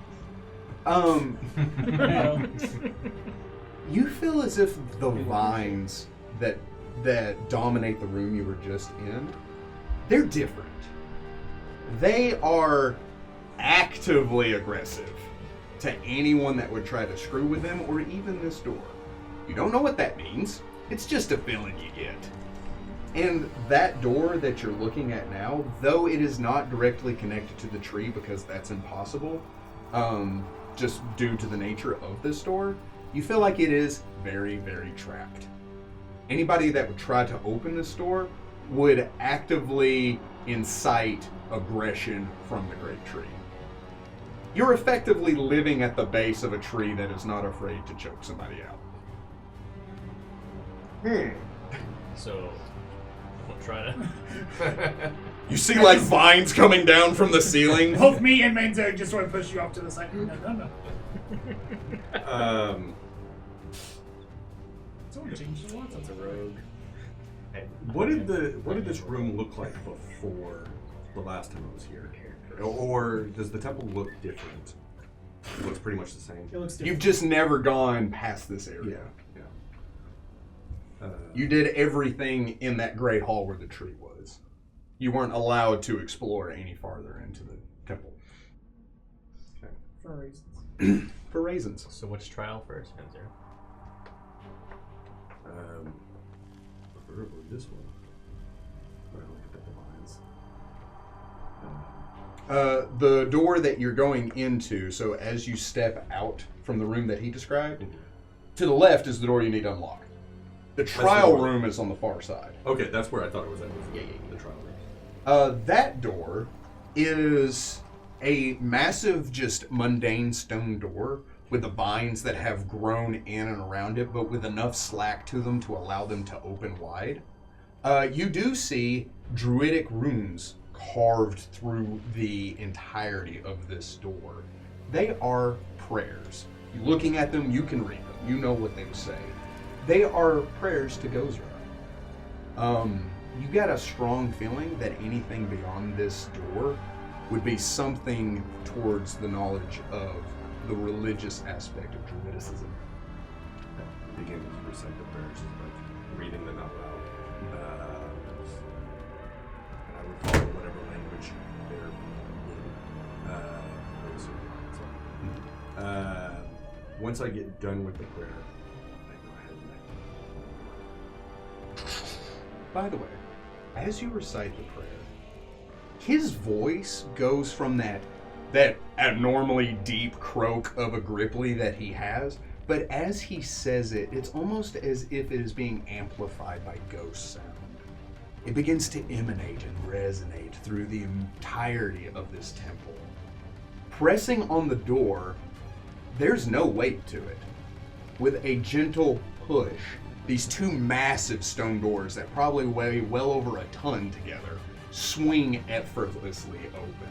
You feel as if the vines that dominate the room you were just in, they're different. They are actively aggressive to anyone that would try to screw with them or even this door. You don't know what that means. It's just a feeling you get. And that door that you're looking at now, though it is not directly connected to the tree because that's impossible, just due to the nature of this door, you feel like it is very, very trapped. Anybody that would try to open this door would actively incite aggression from the great tree. You're effectively living at the base of a tree that is not afraid to choke somebody out.
So, we'll try to.
You see like vines coming down from the ceiling?
Both me and Manzerek just sort of push you off to the side. No. Someone changed the locks.
That's a rogue.
What did this room look like before the last time I was here? Or does the temple look different? It looks pretty much the same.
It looks different.
You've just never gone past this area.
Yeah.
You did everything in that great hall where the tree was. You weren't allowed to explore any farther into the temple.
Okay.
For reasons.
For raisins.
So, which trial first, Manzerek?
Preferably this one. Where I look at the vines.
The door that you're going into, so as you step out from the room that he described, to the left is the door you need to unlock. The trial room is on the far side.
Okay, that's where I thought it was at.
Yeah.
The trial room.
That door is a massive, just mundane stone door with the vines that have grown in and around it, but with enough slack to them to allow them to open wide. You do see druidic runes carved through the entirety of this door. They are prayers. You looking at them, you can read them. You know what they say. They are prayers to Gozra. You got a strong feeling that anything beyond this door would be something towards the knowledge of the religious aspect of Druidicism.
Begin to recite the prayers, like reading them out loud. And I would follow whatever language they're in. Once I get done with the prayer, I go ahead and
By the way, as you recite the prayer, his voice goes from that abnormally deep croak of a Gripply that he has, but as he says it, it's almost as if it is being amplified by ghost sound. It begins to emanate and resonate through the entirety of this temple. Pressing on the door, there's no weight to it. With a gentle push, these two massive stone doors that probably weigh well over a ton together swing effortlessly open.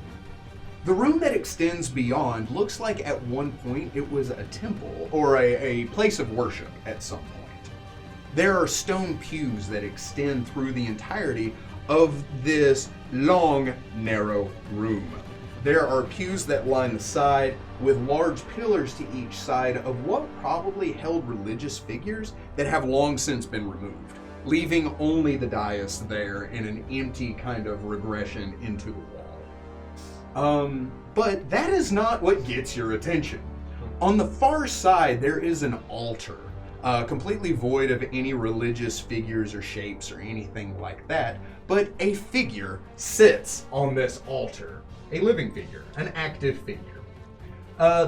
The room that extends beyond looks like at one point it was a temple or a place of worship at some point. There are stone pews that extend through the entirety of this long, narrow room. There are pews that line the side with large pillars to each side of what probably held religious figures that have long since been removed, leaving only the dais there in an empty kind of regression into the wall. But that is not what gets your attention. On the far side, there is an altar, completely void of any religious figures or shapes or anything like that, but a figure sits on this altar. A living figure, an active figure.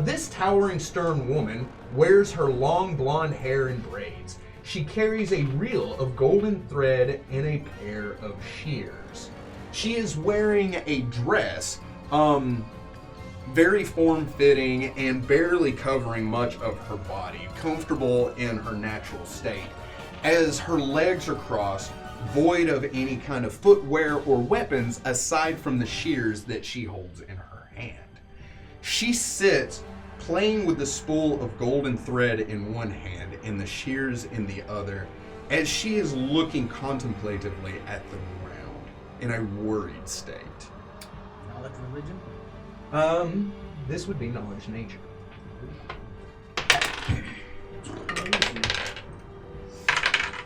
This towering stern woman wears her long blonde hair in braids. She carries a reel of golden thread and a pair of shears. She is wearing a dress very form-fitting and barely covering much of her body, comfortable in her natural state. As her legs are crossed, void of any kind of footwear or weapons aside from the shears that she holds in her hand. She sits playing with the spool of golden thread in one hand and the shears in the other, as she is looking contemplatively at the ground in a worried state.
Knowledge religion?
This would be knowledge nature.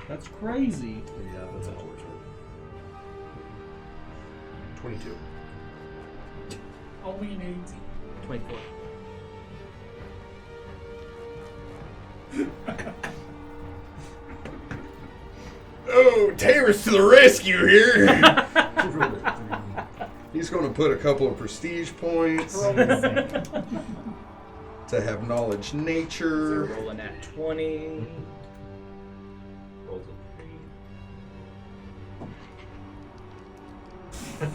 That's crazy.
Yeah, that's unfortunate.
22.
Only an 18.
24.
Oh, Taylor's to the rescue here! He's going to put a couple of prestige points to have knowledge
So
nature.
rolling at 20.
Rolls
I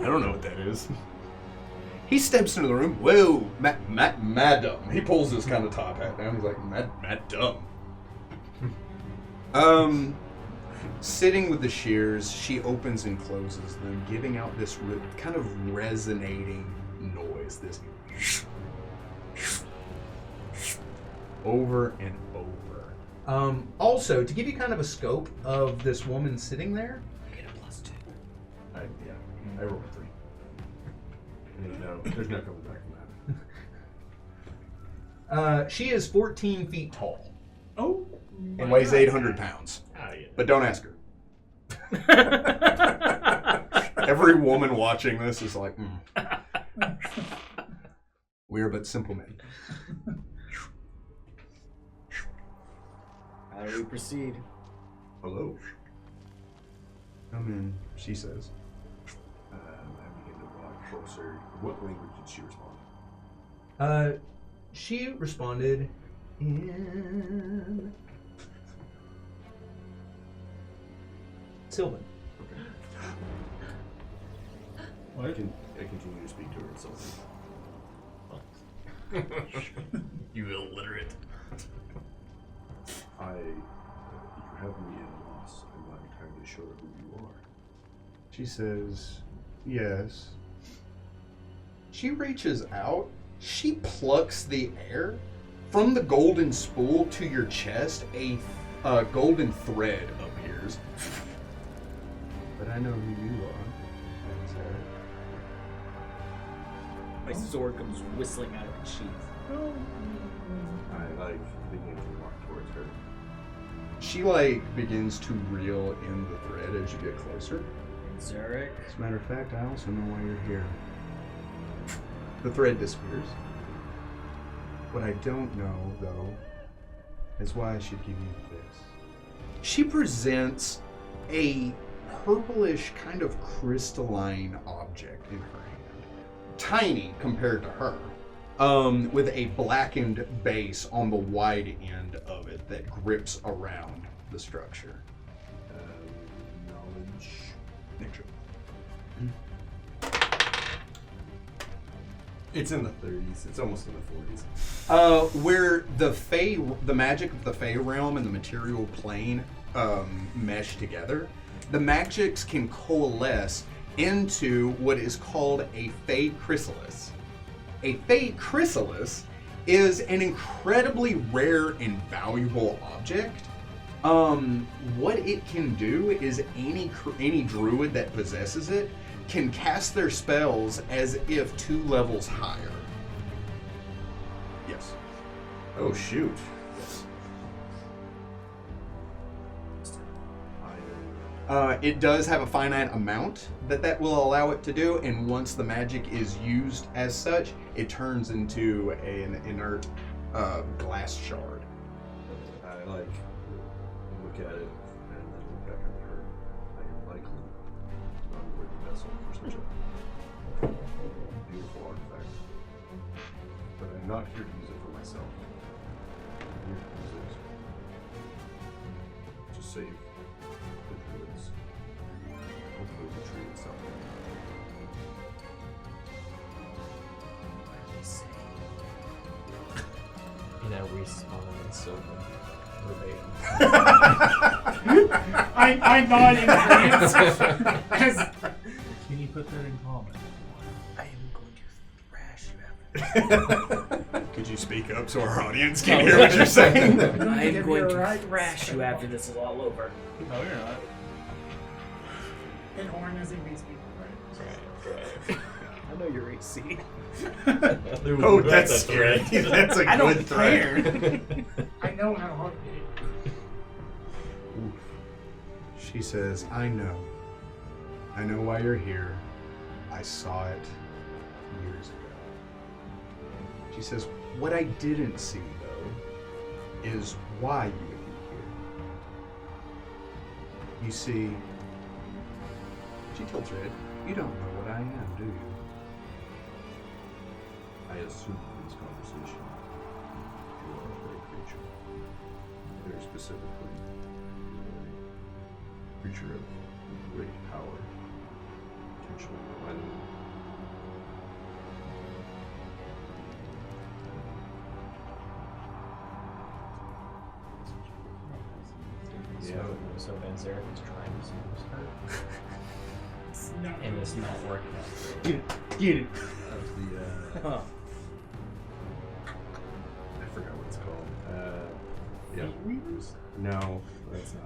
don't know what that is. He steps into the room. Whoa, madam. He pulls his kind of top hat down. He's like, madam. Sitting with the shears, she opens and closes them, giving out this kind of resonating noise. This over and over.
Also, to give you kind of a scope of this woman sitting there,
Get a +2.
I rolled a 3. There's no coming back from that.
she is 14 feet tall.
Oh.
And weighs 800 pounds. But don't ask her. Every woman watching this is like, we are but simple men.
How do we proceed?
Hello. Come in, she says.
I begin to walk closer. What language did she respond?
She responded in Sylvan.
I continue to speak to her in Sylvan.
You illiterate.
You have me at a loss. I'm not entirely sure who you are.
She says, yes. She reaches out. She plucks the air. From the golden spool to your chest, a golden thread appears. But I know who you are, Manzerek.
My sword comes whistling out of its sheath.
I begin to walk towards her.
She begins to reel in the thread as you get closer.
Manzerek.
As a matter of fact, I also know why you're here. The thread disappears. What I don't know, though, is why I should give you this. She presents a purplish, kind of crystalline object in her hand. Tiny compared to her. With a blackened base on the wide end of it that grips around the structure.
Knowledge.
Nature.
It's in the 30s. It's almost in the 40s.
Where the magic of the Fey realm and the material plane mesh together, the magics can coalesce into what is called a Fey chrysalis. A Fey chrysalis is an incredibly rare and valuable object. What it can do is any druid that possesses it can cast their spells as if 2 levels higher. Yes.
Oh, shoot.
It does have a finite amount that will allow it to do, and once the magic is used as such, it turns into an inert glass shard.
I look at it and then look back at her. I am likely not a worthy vessel for such a beautiful artifact. But I'm not here to use it for myself. I'm here to use it to save the druids. Hopefully the tree itself.
say? And I respond in Sylvan verbatim.
I nod in agreement as
Can you put that in common?
I am going to thrash you after.
Could you speak up so our audience can hear what you're saying?
I am
If
going
you're
to
right,
thrash you after this is all over.
No, you're not.
an Orin doesn't beat people, right?
I know your AC.
Oh, that's scary. That's a
I don't
good threat.
care.
I know how hard it is.
She says, I know. I know why you're here. I saw it years ago. She says, what I didn't see, though, is why you would be here. You see, she tilts her head. You don't know what I am, do you?
I assume from this conversation you are a great creature. Very specifically, a creature of great power, potentially running.
So Manzerek is trying to seduce her,
It's not
and it's not working out.
Get it.
That's the,
Huh.
I forgot what it's called. Yeah. No, that's not.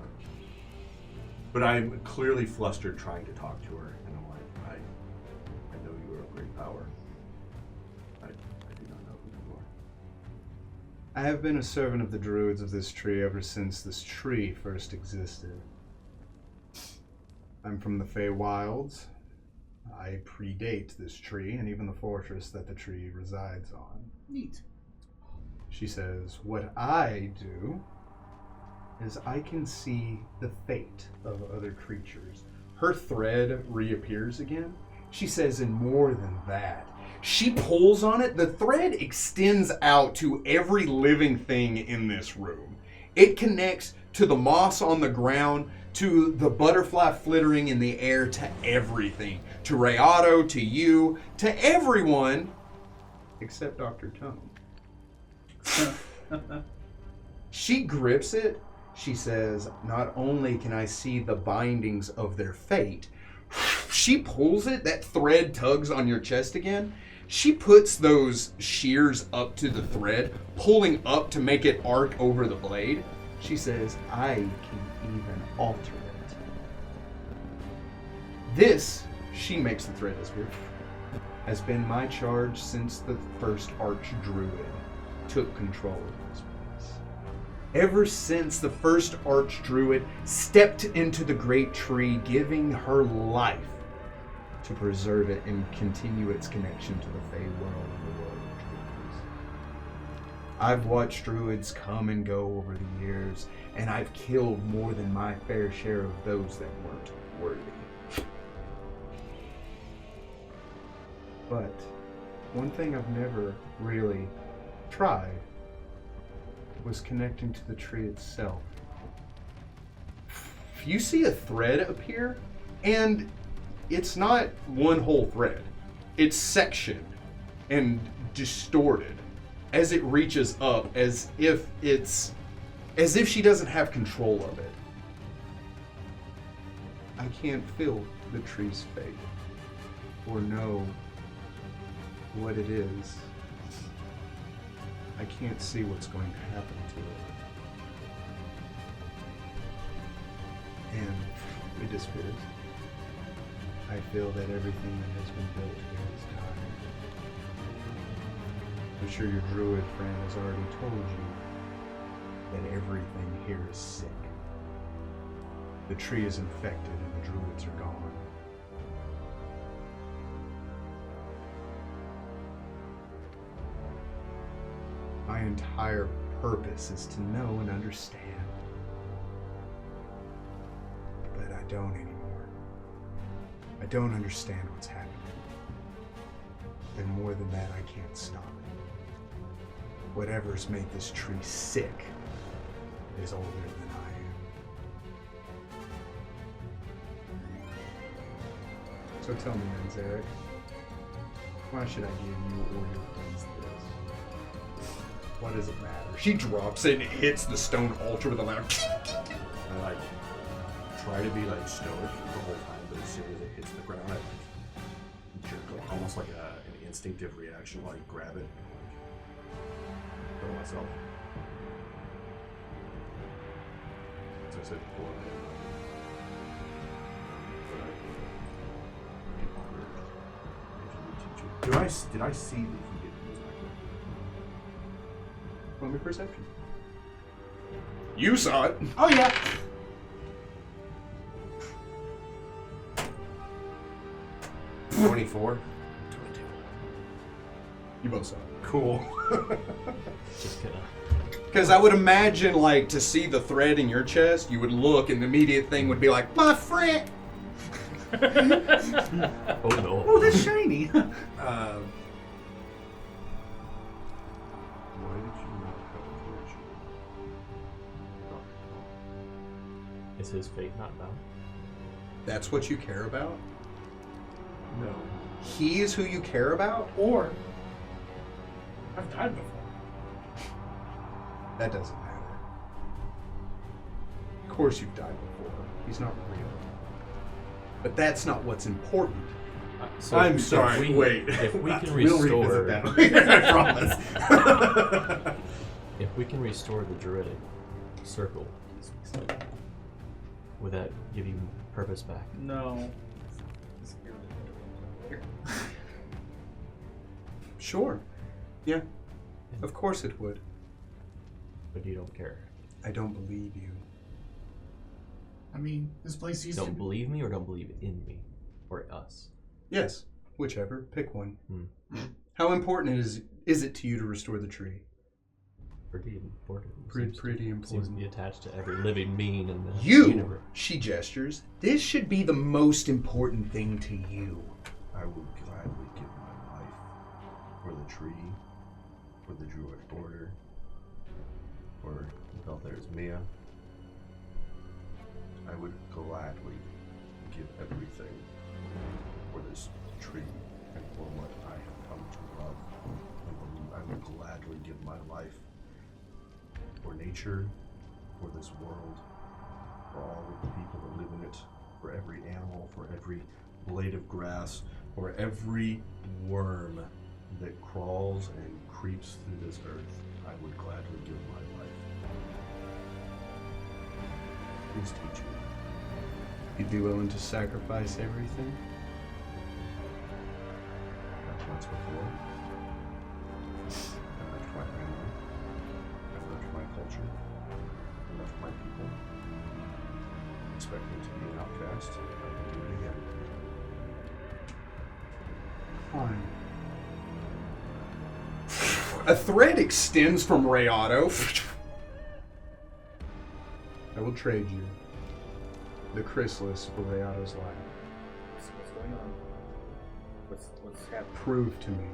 But I'm clearly flustered trying to talk to her, and I'm like, I know you are of great power. I do not know who you are.
I have been a servant of the druids of this tree ever since this tree first existed. I'm from the Fey Wilds. I predate this tree and even the fortress that the tree resides on.
neat.
She says, what I do is I can see the fate of other creatures. Her thread reappears again. She says, and more than that, she pulls on it. The thread extends out to every living thing in this room. It connects to the moss on the ground, to the butterfly flittering in the air, to everything. To Rayato, to you, to everyone, except Dr. Tone. She grips it. She says, not only can I see the bindings of their fate, she pulls it, that thread tugs on your chest again. She puts those shears up to the thread, pulling up to make it arc over the blade. She says, I can even alter it. This, she makes the thread disappear, has been my charge since the first Archdruid took control of this place. Ever since the first Archdruid stepped into the great tree, giving her life to preserve it and continue its connection to the Fey world and the world of druids. I've watched druids come and go over the years, and I've killed more than my fair share of those that weren't worthy. But one thing I've never really tried was connecting to the tree itself. You see a thread appear, and it's not one whole thread. It's sectioned and distorted as it reaches up, as if she doesn't have control of it. I can't feel the tree's fate or know what it is. I can't see what's going to happen to it. And it disappears. I feel that everything that has been built here is dying. I'm sure your druid friend has already told you that everything here is sick. The tree is infected and the druids are gone. My entire purpose is to know and understand. But I don't anymore. I don't understand what's happening. And more than that, I can't stop it. Whatever's made this tree sick is older than I am. So tell me, Manzerek, why should I give you or your friends What does it matter? She drops it and it hits the stone altar with a loud.
I like try to be like stoic the whole time, but as soon as it hits the ground, I like jerk, like almost like an instinctive reaction, like grab it, like throw myself. As I said before, did I see that he did use my quick?
Roll me perception. You saw it.
Oh yeah.
$24.
You both saw it.
Cool.
Just gonna.
Because I would imagine, like, to see the thread in your chest, you would look, and the immediate thing would be like, my friend.
Oh no.
Oh, that's shiny.
Why did you not have a connection?
Is his fate not bound?
That's what you care about?
No.
He is who you care about?
Or I've died before.
That doesn't matter. Of course you've died before. He's not real. But that's not what's important.
So
I'm
if
sorry,
we-
wait.
If we can
We'll revisit
restore,
that later, I promise.
if we can restore the druidic circle, would that give you purpose back?
No.
Sure. Yeah. Of course it would.
But you don't care.
I don't believe you.
I mean, this place used to
Don't
be.
believe me or don't believe in me or us.
Yes. Whichever. Pick one.
Hmm.
How important is it to you to restore the tree?
Pretty important.
Pretty
Seems to be
important.
attached to every living being in the
You,
universe.
she gestures, this should be the most important thing to you.
I would gladly give my life for the tree, for the druid order, for Belthair's Mia. I would gladly give everything for this tree and for what I have come to love and believe. I would gladly give my life for nature, for this world, for all of the people that live in it, for every animal, for every blade of grass, for every worm that crawls and creeps through this earth. I would gladly give my life. Please teach me.
You'd be willing to sacrifice everything?
Not once before. I left my family. I left my culture. I left my people. Expecting to be an outcast. I will do it again.
Fine. A thread extends from Rayado. I will trade you the chrysalis for Rayado's life.
What's going on? What's happening?
Prove to me.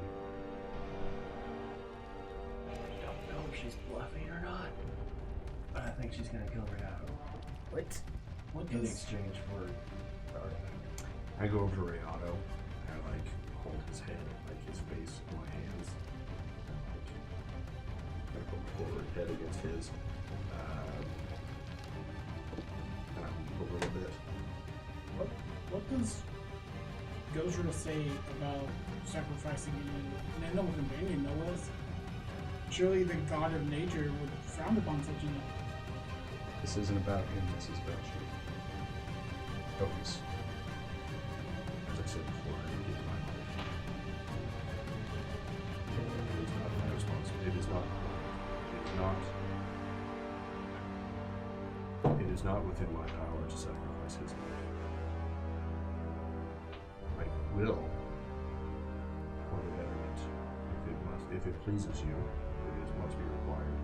I don't know if she's bluffing or not, but I think she's gonna kill Rayado
What?
in exchange for the artifact.
I go over to Rayado and I like hold his head, like his face in my hands. And like I put my forward head against his. And I weep a little bit.
What does Gozra say about sacrificing an animal companion, no less? Surely the god of nature would frown upon such an act.
This isn't about him, this is about you. Focus.
As I said before, I would give my life. It is not my responsibility. It is not within my power to sacrifice his life. I will, for the betterment, if it pleases you, if it must be required,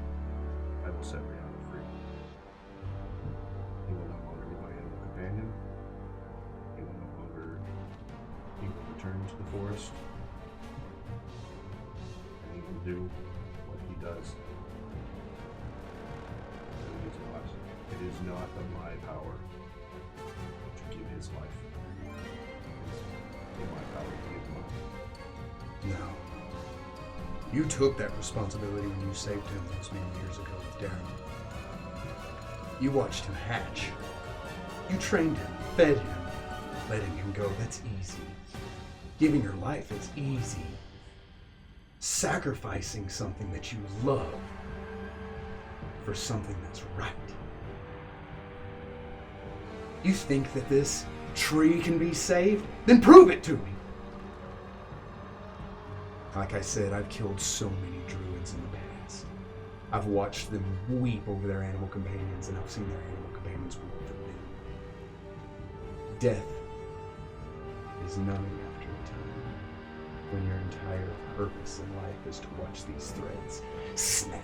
I will set Rihanna free. He will no longer be my animal companion. He will no longer return to the forest. And he will do what he does. It is not of my power to give his life. It is in my power to give mine.
No. You took that responsibility when you saved him those many years ago with Darren. You watched him hatch. You trained him, fed him. Letting him go, that's easy. Giving your life, it's easy. Sacrificing something that you love for something that's right. You think that this tree can be saved? Then prove it to me! Like I said, I've killed so many druids in the past. I've watched them weep over their animal companions, and I've seen their animal companions weep for them. Death is known after a time, when your entire purpose in life is to watch these threads snap.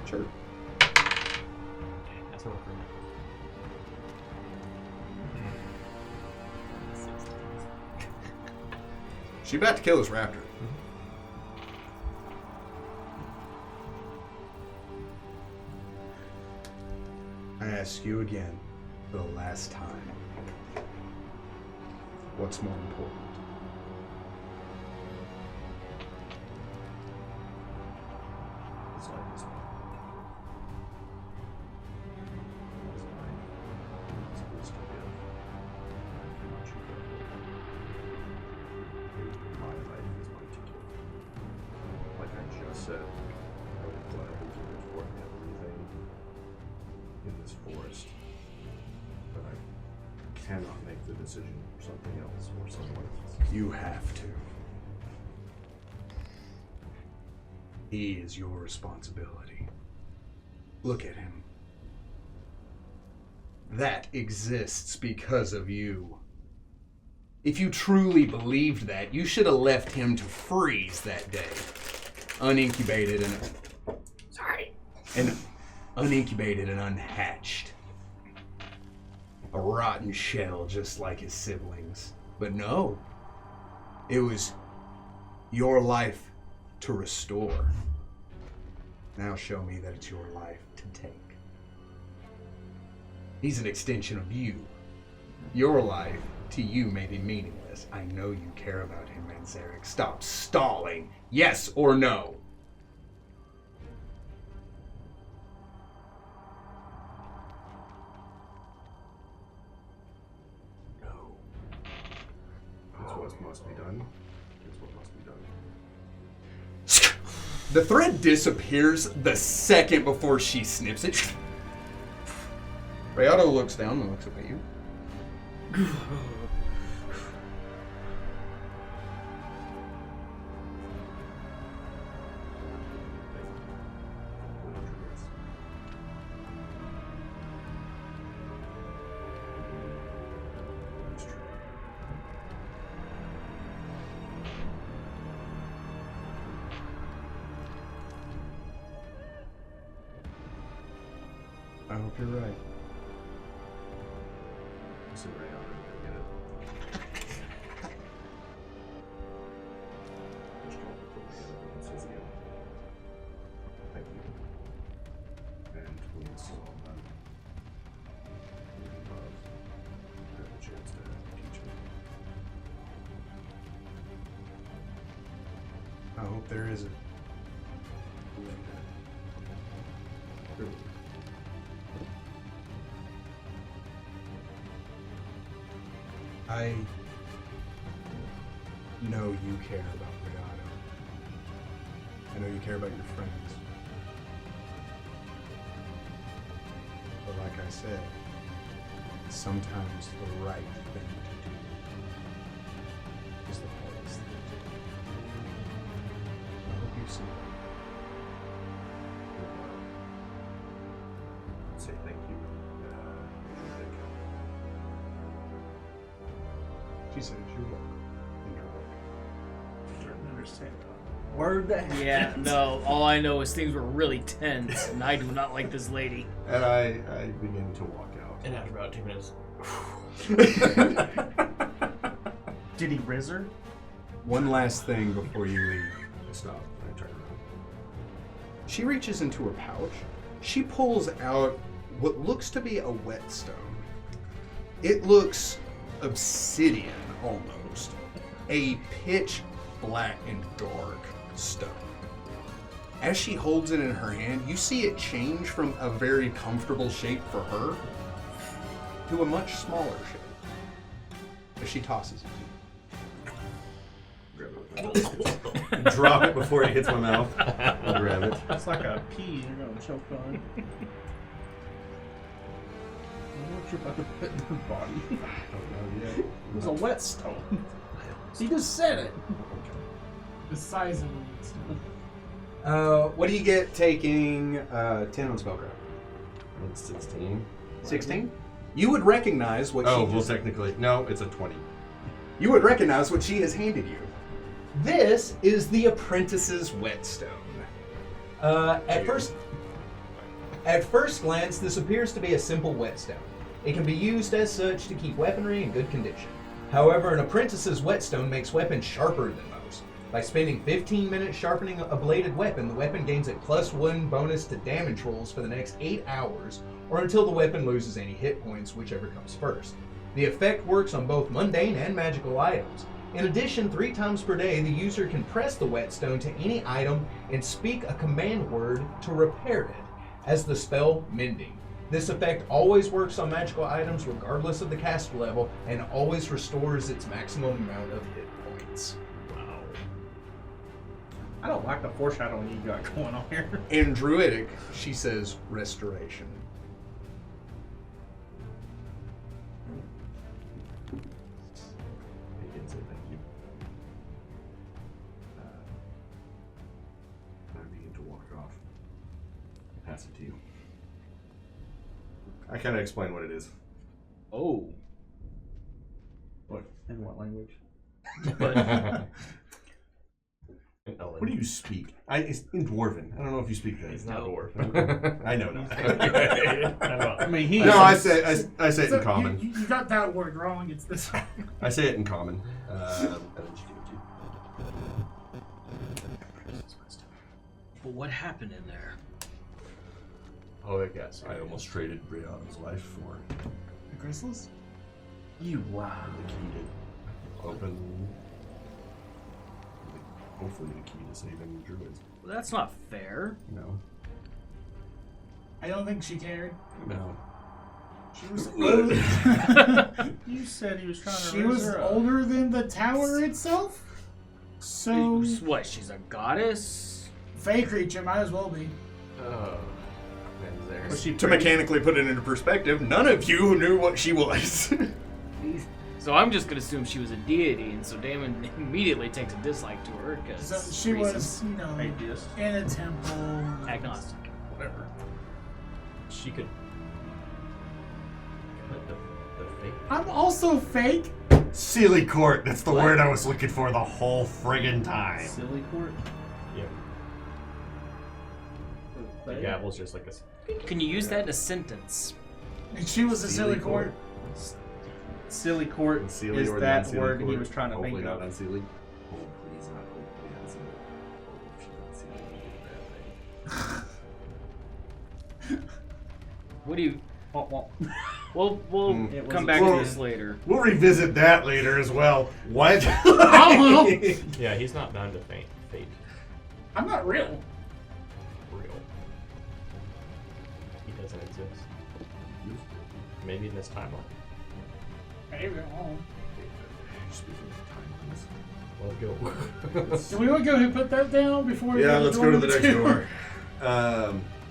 Sure.
That's not for me.
She about to kill this raptor. I ask you again, for the last time. What's more important?
His life is mine. His life is supposed to live. I cannot shoot that. My life is mine to kill. Like I just said, I would gladly do it for everything in this forest. But I cannot make the decision for something else or someone else.
You have to. He is your responsibility. Look at him. That exists because of you. If you truly believed that, you should have left him to freeze that day. Unincubated and unincubated and unhatched. A rotten shell just like his siblings. But no. It was your life to restore. Now show me that it's your life to take. He's an extension of you. Your life to you may be meaningless. I know you care about him, Manzerek. Stop stalling. Yes or no?
No. It's what must be done. It's what must be done.
The thread disappears the second before she snips it. Rayado looks down and looks up at you. I hope you're right.
So Rayon didn't get it. Just call it before we get it and says again. Thank you. And when this is all done, you and Love have the chance to teach me.
I hope there is a I know you care about Rayado. I know you care about your friends. But like I said, sometimes the right thing to do is the hardest thing to do. I hope you see that.
Say thank you.
She said it's your work. In her work.
I don't understand that.
Word that
Yeah, no. All I know is things were really tense, and I do not like this lady.
And I begin to walk out.
And after about 2 minutes,
Did he riz her?
One last thing before you leave.
I stop and I turn around.
She reaches into her pouch. She pulls out what looks to be a whetstone. It looks obsidian almost. A pitch flat and dark stone. As she holds it in her hand, you see it change from a very comfortable shape for her to a much smaller shape as she tosses it.
Drop it before it hits my mouth. I'll grab it.
It's like a pea you're gonna choke on. What you're about to put in her body?
I don't know yet.
It was a whetstone. He just said it.
The size of it.
What do you get taking 10 on spellcraft?
It's 16.
16? You would recognize what
Oh,
she
well,
just...
technically. No, it's a 20.
You would recognize what she has handed you. This is the apprentice's whetstone. At first glance, this appears to be a simple whetstone. It can be used as such to keep weaponry in good condition. However, an apprentice's whetstone makes weapons sharper than most. By spending 15 minutes sharpening a bladed weapon, the weapon gains a +1 bonus to damage rolls for the next 8 hours, or until the weapon loses any hit points, whichever comes first. The effect works on both mundane and magical items. In addition, 3 times per day, the user can press the whetstone to any item and speak a command word to repair it, as the spell Mending. This effect always works on magical items regardless of the cast level, and always restores its maximum amount of hit points.
Wow.
I don't like the foreshadowing you got going on here.
In Druidic, she says restoration.
I didn't say thank you. I begin to walk off. Pass it to you. I kind of explain what it is.
Oh.
What? In what language?
But
What do you speak? It's in Dwarven. I don't know if you speak that.
He's not a dwarf.
I know not.
I mean, he.
No, I say it
So
in common.
You got that word wrong. It's this one.
I say it in common. I don't you do it too.
but what happened in there?
Oh, I guess.
I almost traded Brianna's life for
The crystals?
You lie.
the key to open. Hopefully, the key to saving druids.
Well, that's not fair.
No.
I don't think she cared.
No.
She was older.
You said he was trying to
She
raise
was
her up.
older than the tower itself. So
What? She's a goddess?
fey creature might as well be.
Oh, Manzerek.
Was she
To
pretty?
mechanically put it into perspective, none of you knew what she was.
So I'm just gonna assume she was a deity, and so Damon immediately takes a dislike to her because
So she was,
Atheist.
in a temple.
agnostic.
Whatever.
She could cut the fake.
I'm also fake.
Silly court. That's the word I was looking for the whole friggin' time.
Silly court.
Yeah. The gavel's just like a.
Can you use that in a sentence?
And she was a silly court.
Silly court
Unseelie
is
or
that
unseelie
word he
court.
was trying to
Hopefully
think
not
of.
unseelie. Oh, please not hopefully unseelie. Oh, if she's unseelie, we did a bad thing.
What do you?
Womp womp.
We'll
It was
come
a
back to
well-
this later.
We'll revisit that later as well. What?
Yeah, he's not bound to fate.
I'm not real.
Real. He doesn't exist. Maybe in this timeline.
Maybe.
Speaking
Let's go.
Do we want to go ahead and put that down before we
Yeah,
go
let's go to the
number
next
2?
door.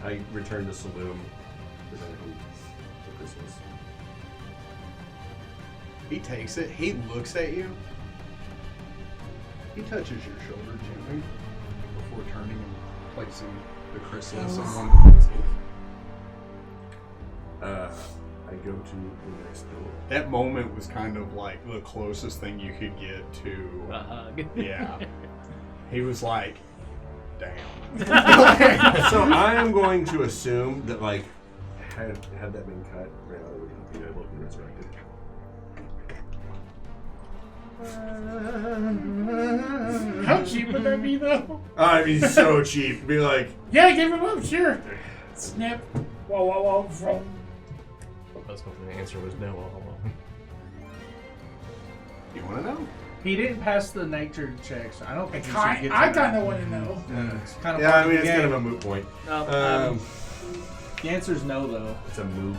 I return to Saloon. Presenting the Christmas.
He takes it, he looks at you. He touches your shoulder gently before turning and placing the chrysalis on one of the pencils.
I go to the next door.
That moment was kind of like the closest thing you could get to.
A hug.
Yeah. He was like, damn.
So I am going to assume that, like, had that been cut, Brianna would not be able to be resurrected.
How cheap would that be, though?
I mean, so cheap. Be like,
Yeah, give him up, sure. Snap. Whoa, whoa, whoa, from.
I was hoping the answer was no all along.
You want to know?
He didn't pass the nature checks. I don't think he should get to
I
that.
kind of want to know.
It's kind of
Yeah,
part
I mean,
of
it's
the
kind of
game.
a moot point.
No,
The answer's no, though.
It's a moot.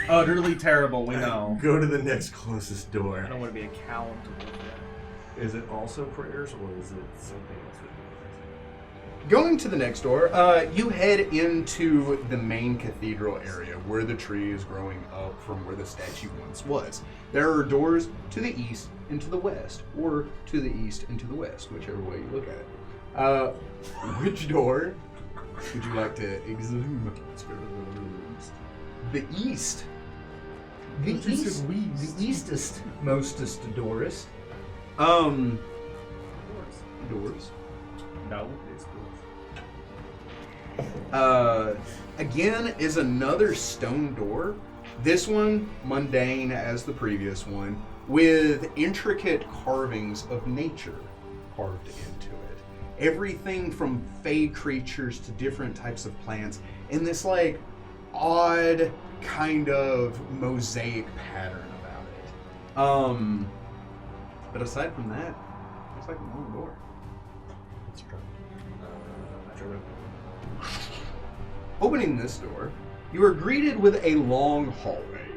Utterly terrible, we know.
Go to the next closest
I
door.
don't want to be a cow to look at.
Is it also prayers or is it something else?
Going to the next door, you head into the main cathedral area where the tree is growing up from where the statue once was. There are doors to the east and to the west, or to the east and to the west, whichever way you look at it. Which door would you like to exhume? The east. The east. The eastest, mostest doorest. Doors.
No.
Again is another stone door. This one mundane as the previous one, with intricate carvings of nature carved into it. Everything from fey creatures to different types of plants in this like odd kind of mosaic pattern about it. But aside from that, it's like a normal door.
Let's try.
Opening this door, you are greeted with a long hallway.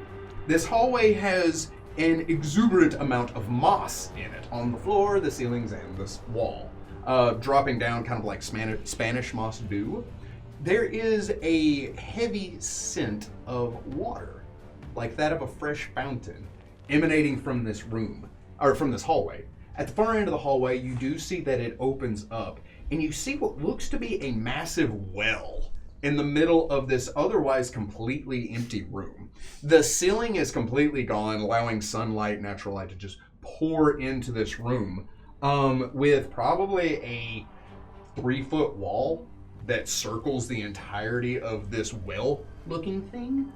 This hallway has an exuberant amount of moss in it on the floor, the ceilings, and this wall, dropping down kind of like Spanish moss do. There is a heavy scent of water, like that of a fresh fountain, emanating from this room, or from this hallway. At the far end of the hallway, you do see that it opens up, and you see what looks to be a massive well in the middle of this otherwise completely empty room. The ceiling is completely gone, allowing sunlight, natural light to just pour into this room, with probably a 3-foot wall that circles the entirety of this well-looking thing.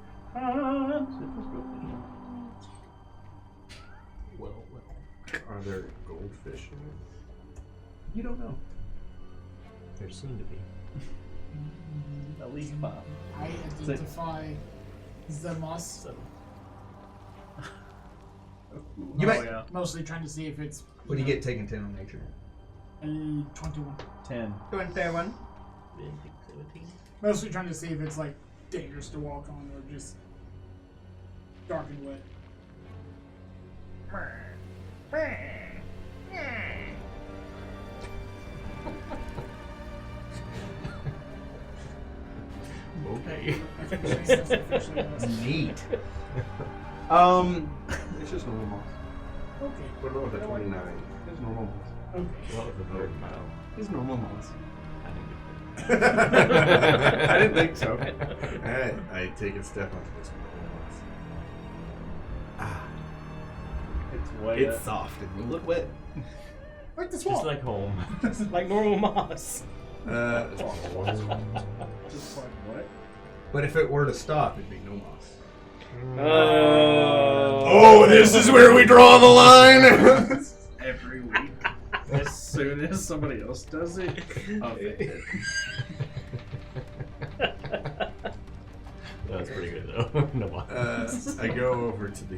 Are there goldfish in it?
You don't know.
There seem to be.
At least 5.
I identify the moss.
You might-
yeah.
Mostly trying to see if it's.
What do you get taking 10 on nature?
21.
10.
21.
17?
Mostly trying to see if it's like dangerous to walk on or just dark and wet.
Okay.
Neat. It's just normal moss.
Okay.
What about the 29?
It's normal moss.
Okay.
What was the third mile?
It's normal moss.
I didn't get that.
I didn't think so.
Alright, I take a step onto this one.
It's way
It's soft and will look wet.
Like the
Just
swamp.
like home.
Like normal moss.
Just like what?
But if it were to stop, it'd be no moss.
Oh,
this is where we draw the line!
Every week. As soon as somebody else does it, offended.
That's pretty good though. No more.
I go over to the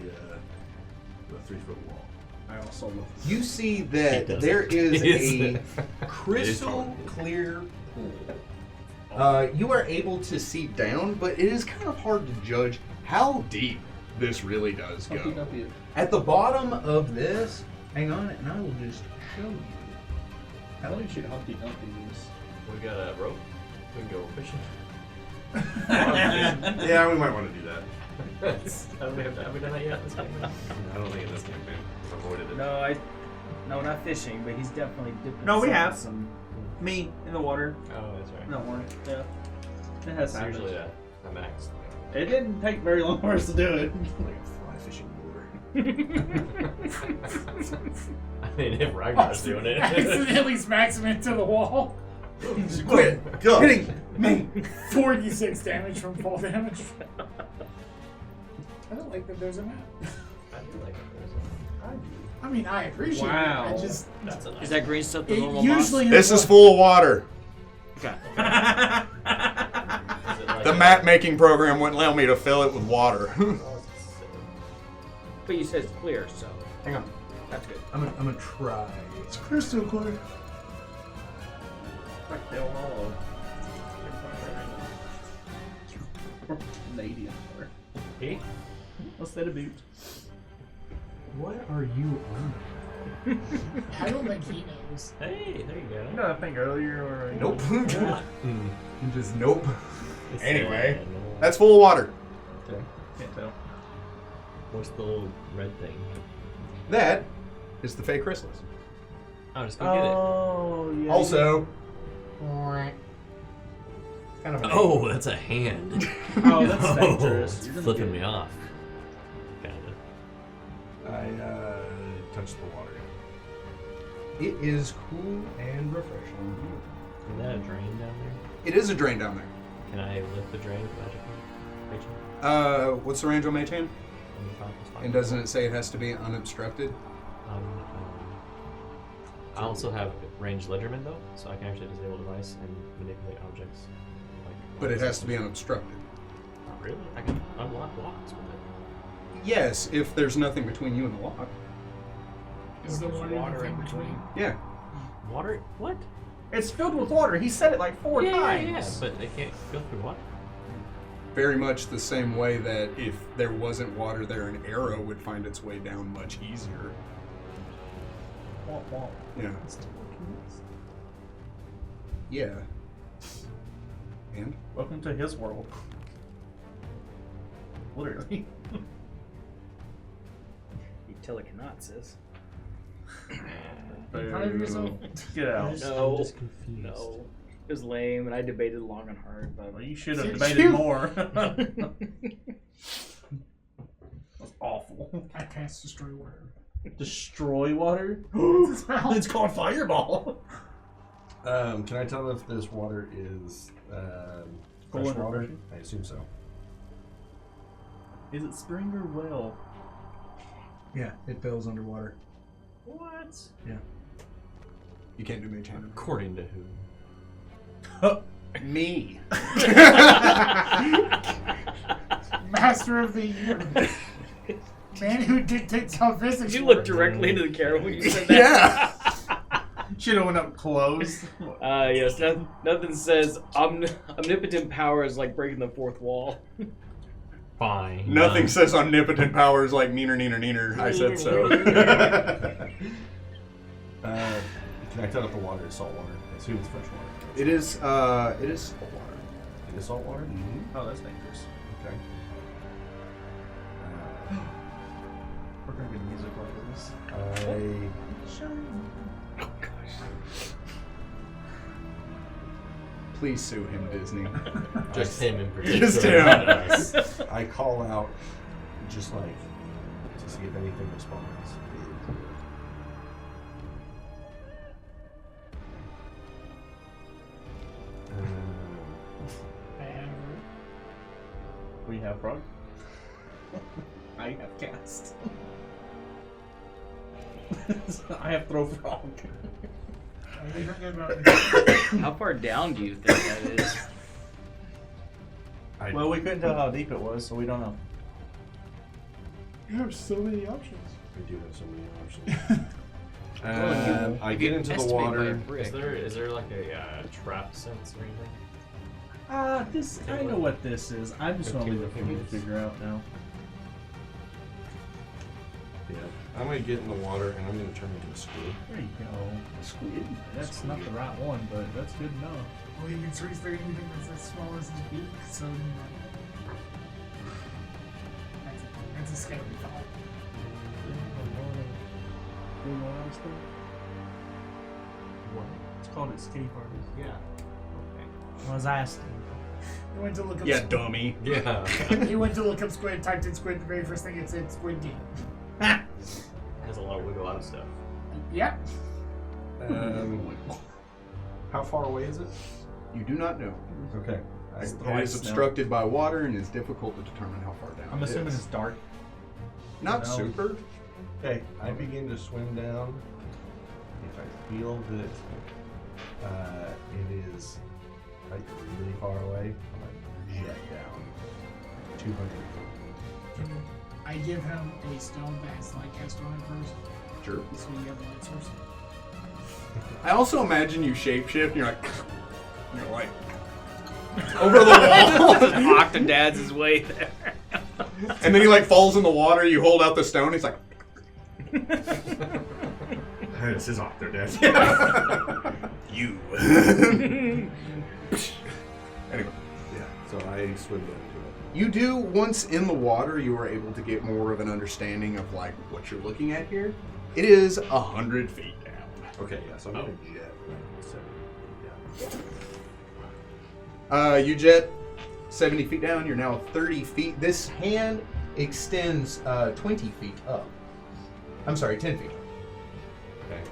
3-foot wall.
I also love
You see
It
that
doesn't.
there is
It is.
a crystal clear pool. You are able to see down, but it is kind of hard to judge how deep this really does go. At the bottom of this, hang on, and I will just show you.
How do you shoot Humpty Dumpty use?
We got a rope. We can go fishing.
Yeah, we might want to do that.
Have we done that yet? This game?
I don't think in this campaign. I've avoided it.
No, not fishing, but he's definitely dipping.
No, we
some-
have.
some.
Me in the water.
Oh, that's right.
No worry. Yeah. It has
It's
happened.
usually a max.
It didn't take very long for us to do it.
Like a fly fishing lure.
I mean, if Ragnar's doing it.
Accidentally smacks him into the wall.
Quit! Go! Hitting me!
46 damage from fall damage. I don't like that there's a map.
I do like it.
I mean, I appreciate
Wow.
it. I just.
That's a nice
Is that green stuff the
It
normal
usually
This is full of water.
moss? Okay.
Is it like
The map making program wouldn't allow me to fill it with water.
But you said it's clear, so
Hang on.
that's good.
I'm gonna try.
It's crystal clear.
Like Del Hollow. Canadian or
Hey,
what's that about? What are you on?
I don't think he knows.
hey, there you go.
You know that thing earlier or
Nope.
Mm.
Just nope.
It's,
Anyway,
no.
that's full of water.
Okay.
Can't tell.
What's the little red thing?
That is the fake chrysalis.
Oh, just go get it.
Oh yeah.
Also, kind of an
Oh, that's a hand.
Oh, that's
Oh,
dangerous.
it's
You're gonna
flipping
get-
me off. Kinda.
I touch the water.
It is cool and refreshing.
Is that a drain down there?
It is a drain down there.
Can I lift the drain with magic?
What's the range on Mage Hand?
It's fine.
And doesn't it say it has to be unobstructed?
I also have ranged ledgerman though, so I can actually disable device and manipulate objects.
But it has to be unobstructed.
Not really. I can unlock locks with it.
Yes, if there's nothing between you and the lock.
Is the
There's
water in between?
Yeah.
Water? What?
It's filled with water. He said it like four times.
Yeah, but they can't go through water.
Very much the same way that if there wasn't water there, an arrow would find its way down much easier.
Womp womp.
Yeah. Yeah. And?
Welcome to his world. Literally.
You telecannot, sis.
You proud of yourself?
Get out.
No.
I'm just confused.
No. It was lame, and I debated long and hard, but
Well, you should have
Did
debated
you?
more. That's awful.
I cast destroy water.
Destroy water?
It's a spell.
It's called Fireball.
Can I tell if this water is
Cool
fresh
and
water?
refreshing?
I assume so.
Is it spring or well?
Yeah, it fills underwater.
What?
You can't do Mage Hand.
According to who?
Me.
Master of the universe. Man who dictates how physics
you
work.
looked directly into the camera when you said that.
Yeah.
Should have went up close.
Yes, nothing says omnipotent power is like breaking the fourth wall.
Fine.
Nothing says omnipotent powers like neener, neener, neener. I said so.
Can I tell if the water is salt water? I assume it's fresh water.
It is salt water.
It is salt water?
Oh, that's dangerous.
Okay.
We're gonna get music like this.
Oh gosh.
Please sue him, Disney.
Just him in particular.
Just him.
not us.
I call out just like to see if anything responds.
We have frog. I have cast. I have throw frog.
Are you talking about
How far down do you think that is?
Well, we couldn't tell how deep it was, so we don't know.
You have so many options.
I do have so many options.
Well,
I
if
get
you
into the
estimate by a
water.
brick.
Is there like a trap sense or anything?
This I know what this is. I'm just gonna leave it for you to
Fingers.
figure out now.
Yeah. I'm gonna get in the water and I'm gonna turn into a squid.
There you go. Squid. That's not the right one, but that's good enough.
Well, you can search for anything that's as small as his beak, so you know. That's a scary thought.
What? It's called escape artist.
Yeah.
I was asking.
He went to look up
Yeah,
squid.
dummy.
Yeah.
He went to look up squid, typed in squid, the very first thing it said squid game.
Has a lot of wiggle out of stuff.
Yep.
How far away is it?
You do not know.
Okay.
It's
It
twice
is
now.
obstructed by water and is difficult to determine how far down
I'm
it
assuming
is.
it's dark.
Not
No.
super.
Okay. I begin to swim down. If I feel that it is like really far away, I'm like,
jet down 200 feet.
I give him a stone that's like cast on it first.
Sure.
So you have the light source.
I also imagine you shapeshift and you're like over the wall.
Octodad's his way there.
And then he like falls in the water, you hold out the stone, he's like
This is Octodad.
you. Anyway.
Yeah, so I swim into it.
You do, once in the water, you are able to get more of an understanding of like what you're looking at here. It is 100 feet down.
Okay, yeah, so I'm gonna jet.
You jet 70 feet down, you're now 30 feet. This hand extends 20 feet up. I'm sorry, 10 feet up.
Okay.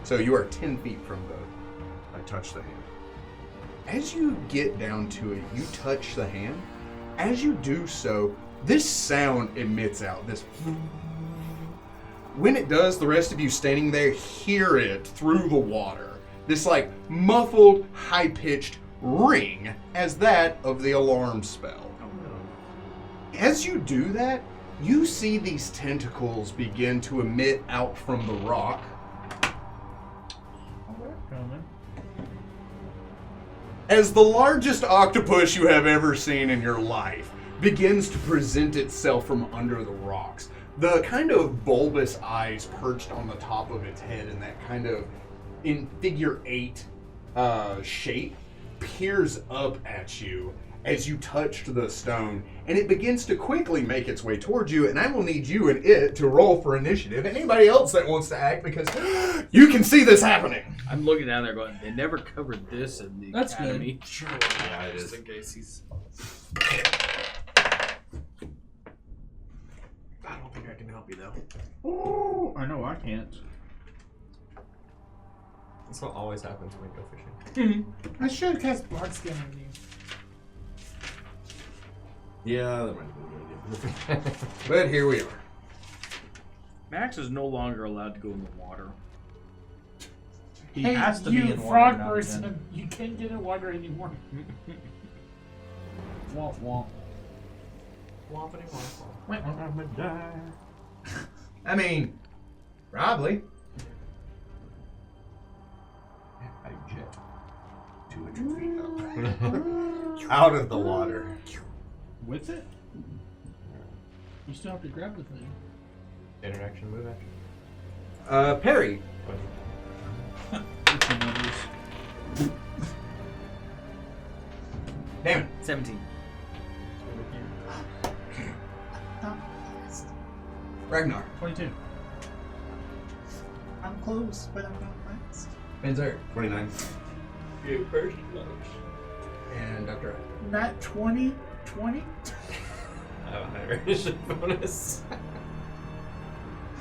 So you are 10 feet from the...
I touch the hand.
As you get down to it, you touch the hand. As you do so, this sound emits out, this... When it does, the rest of you standing there hear it through the water. This like muffled, high-pitched ring as that of the alarm spell. As you do that, you see these tentacles begin to emit out from the rock. As the largest octopus you have ever seen in your life begins to present itself from under the rocks. The kind of bulbous eyes perched on the top of its head in that kind of in figure 8 shape peers up at you as you touched the stone, and it begins to quickly make its way towards you, and I will need you and it to roll for initiative. Anybody else that wants to act, because you can see this happening.
I'm looking down there going, they never covered this in the
That's
academy.
good.
Sure.
Yeah, it
Just
is.
in case he's...
I don't think I can help you though.
Oh, I know I can't.
That's what always happens when we go fishing.
I should have cast Bark Skin on you.
Yeah, that might have been a good idea.
But here we are.
Max is no longer allowed to go in the water.
He
Hey,
has to
you
be in water
frog
now and
person,
then.
you can't get in water anymore.
Womp womp.
Wompity womp womp.
I mean, probably.
I jet 200 feet up. Out of the water.
With it? You still have to grab the thing.
Interaction move action.
Perry. Damn it.
17.
Ragnar.
22.
I'm close, but I'm not fast.
Manzerek.
29.
You first.
And Dr.
Not 20? 20?
I have a higher initiative bonus.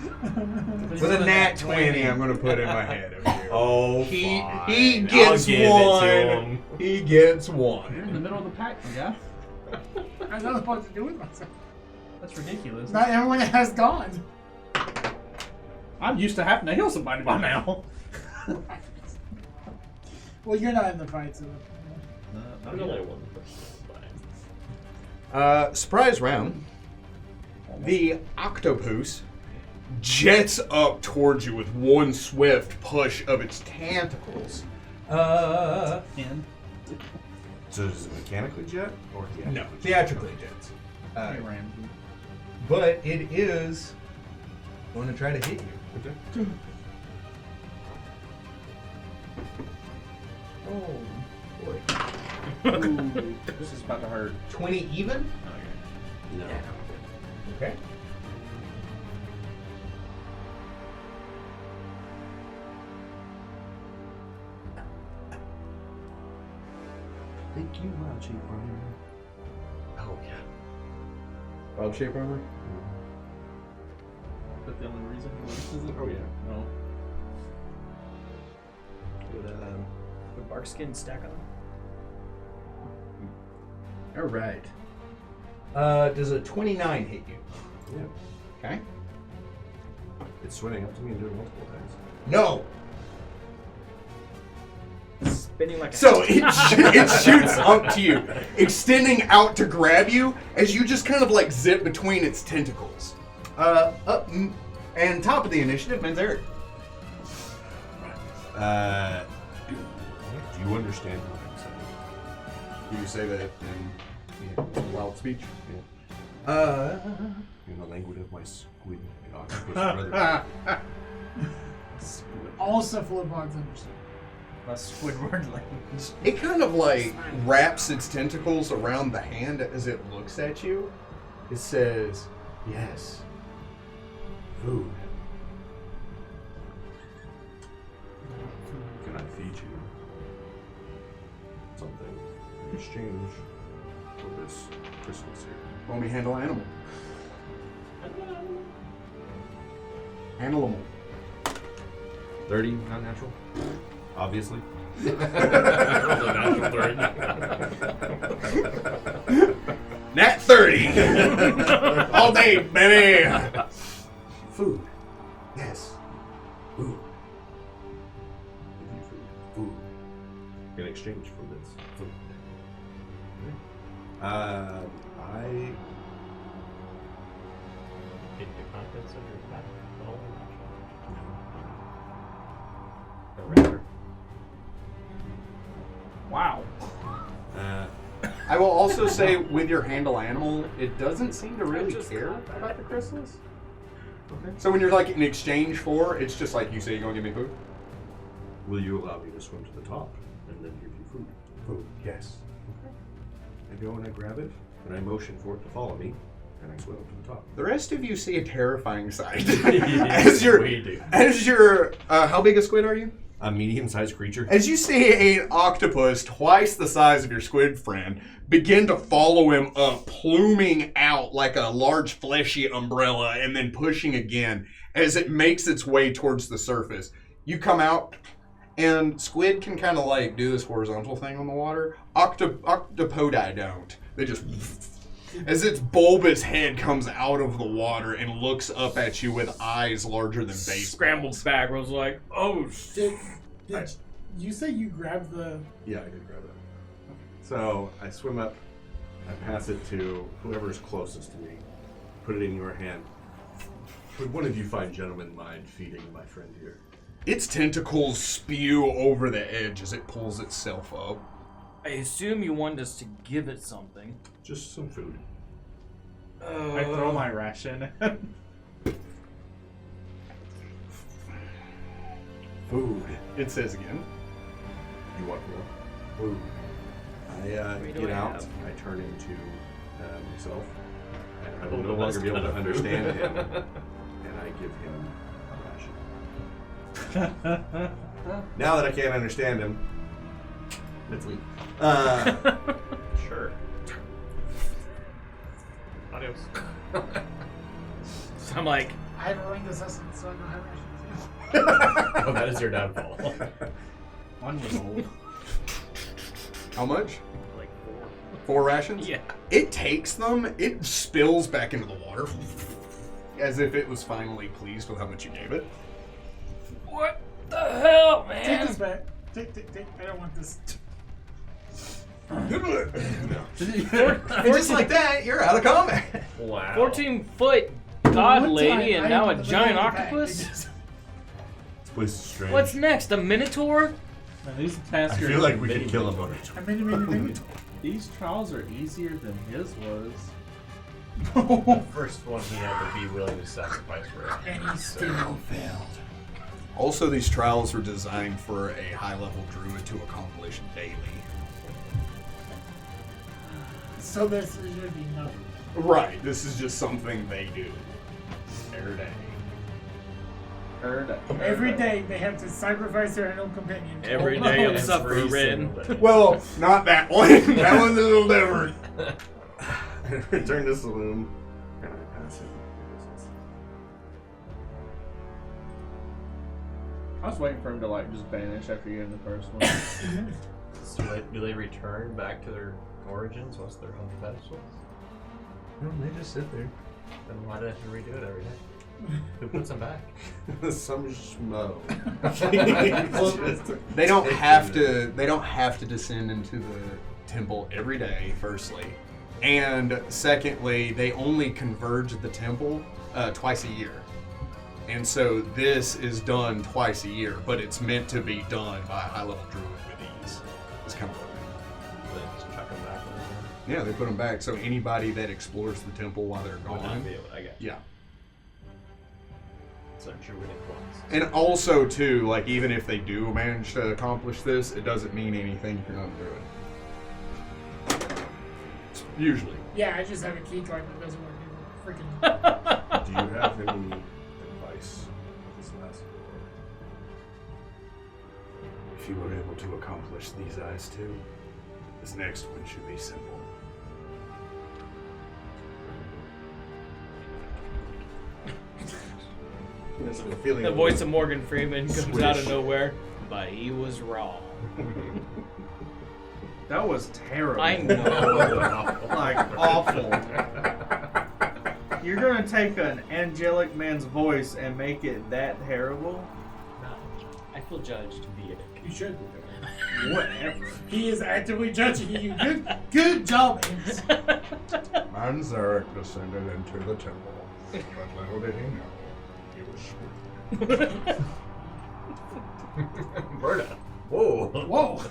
With a nat 20, I'm going to put in my head of you.
Oh,
He
fine.
gets
I'll give it to
one.
him.
He gets
You're
one.
in the middle of the pack, my guy.
I don't know what to do with myself.
That's ridiculous.
Not everyone has gone.
I'm used to having to heal somebody by now.
Well, you're not in the fight, so.
There's only one person.
Surprise round. The octopus jets up towards you with one swift push of its tentacles.
And
So is it mechanically jet? Or
No, theatrically jets.
I ran.
But it is going to try to hit you.
Okay.
Oh, boy.
Ooh, this is about to hurt.
20 even?
No.
Okay.
Thank you, wild shape runner.
Oh, yeah. Wild shape armor?
Is that the only reason he likes it?
Oh, yeah.
No.
Would bark skin stack on?
All right. Does a 29 hit you?
Yeah.
Okay.
It's swimming up to me and doing multiple attacks.
No.
spinning like a
So it shoots up to you, extending out to grab you as you just kind of like zip between its tentacles. And top of the initiative, Manzerek.
Do you understand what I'm saying?
Do you say that in loud speech?
In the language of my squid and octopus brother.
All cephalopods understand.
A Squidward language.
It kind of like wraps its tentacles around the hand as it looks at you. It says, yes, food.
Can I feed you something in exchange for this Christmas here?
Want me to handle animal? Animal.
30, not natural. Obviously.
Nat 30! All day, baby!
Food. Yes. Food. Give you food. In exchange for this food. I
Get the contents of your back.
Wow.
I will also say, with your handle animal, it doesn't seem to really care about the crystals. Okay. So when you're like in exchange for, it's just like you say you're gonna give me food?
will you allow me to swim to the top and then give you food?
Food, yes.
I go and I grab it and I motion for it to follow me and I swim up to the top.
The rest of you see a terrifying sight.
Yes, we do.
As you're, how big a squid are you?
A medium-sized creature.
As you see an octopus twice the size of your squid friend begin to follow him up, pluming out like a large fleshy umbrella and then pushing again as it makes its way towards the surface. You come out and squid can kind of like do this horizontal thing on the water. Octopodi don't. They just... As its bulbous head comes out of the water and looks up at you with eyes larger than baseballs.
Scrambles back. Was like, oh shit.
Did you say you grabbed the...
Yeah, I did grab it. So I swim up, I pass it to whoever's closest to me, put it in your hand. Would one of you fine gentlemen mind feeding my friend here?
Its tentacles spew over the edge as it pulls itself up.
I assume you want us to give it something.
Just some food.
I throw my ration.
Food, it says again.
You want more? Food. I
What do
get
I
out,
have?
I turn into myself, and I
Oh,
will no
the
longer
best
be able
kind
to
of food.
understand him, and I give him a ration. Now that I can't understand him, let's leave.
Sure. Adios.
So I'm like,
I have a ring assessment, so I know how rations.
Oh, that is your downfall.
One was old.
How much?
like
4 rations?
yeah.
It takes them, it spills back into the water as if it was finally pleased with how much you gave it.
What the hell,
Take
man?
this back. Take. I don't want this.
And just like that, you're out of combat.
Wow.
14-foot god
One
lady
time,
and
I
now a
opened the
giant
bag of the
octopus?
bag.
This place is strange.
What's next? A minotaur?
Now, these
I
tasks
feel
are
like we could kill him.
I made
These trials are easier than his was.
The first one he had to be willing to sacrifice for it.
And he still failed.
Also, these trials are designed for a high-level druid to accomplish daily.
So this is gonna be nothing.
Right, this is just something they do. Every day.
Every day they have to sacrifice their own companion.
Every day of
Every
suffering.
single day.
Well, not that one. That one's a little different.
Return to saloon, and I pass it.
I was waiting for him to like just vanish after you in the first one.
So do they return back to their origins once they're on the pedestal?
No, they just sit there.
Then why do they have to redo it every day? Who puts them back?
Some schmo.
They don't have to. They don't have to descend into the temple every day. Firstly, and secondly, they only converge at the temple twice a year. And so this is done twice a year, but it's meant to be done by a high-level druid with ease. It's kind of what
They just chuck them back.
yeah, they put them back so anybody that explores the temple while they're
Would not
gone.
be able. I got you.
Yeah.
So druidic ones.
And also, too, like, even if they do manage to accomplish this, it doesn't mean anything if you're not a druid. Usually.
Yeah, I just have a key card that doesn't work anymore. Freaking.
Do you have any advice with this last door?
If you were able to accomplish these eyes, too, this next one should be simple.
The voice of Morgan Freeman comes out of nowhere, but he was wrong.
That was terrible.
I know.
Like, awful. You're gonna take an angelic man's voice and make it that terrible?
I feel judged.
You should.
Whatever.
He is actively judging you. Good job, Ames.
Manzerek descended into the temple, but little did he know, he was sweet.
Berta. Whoa.
Whoa.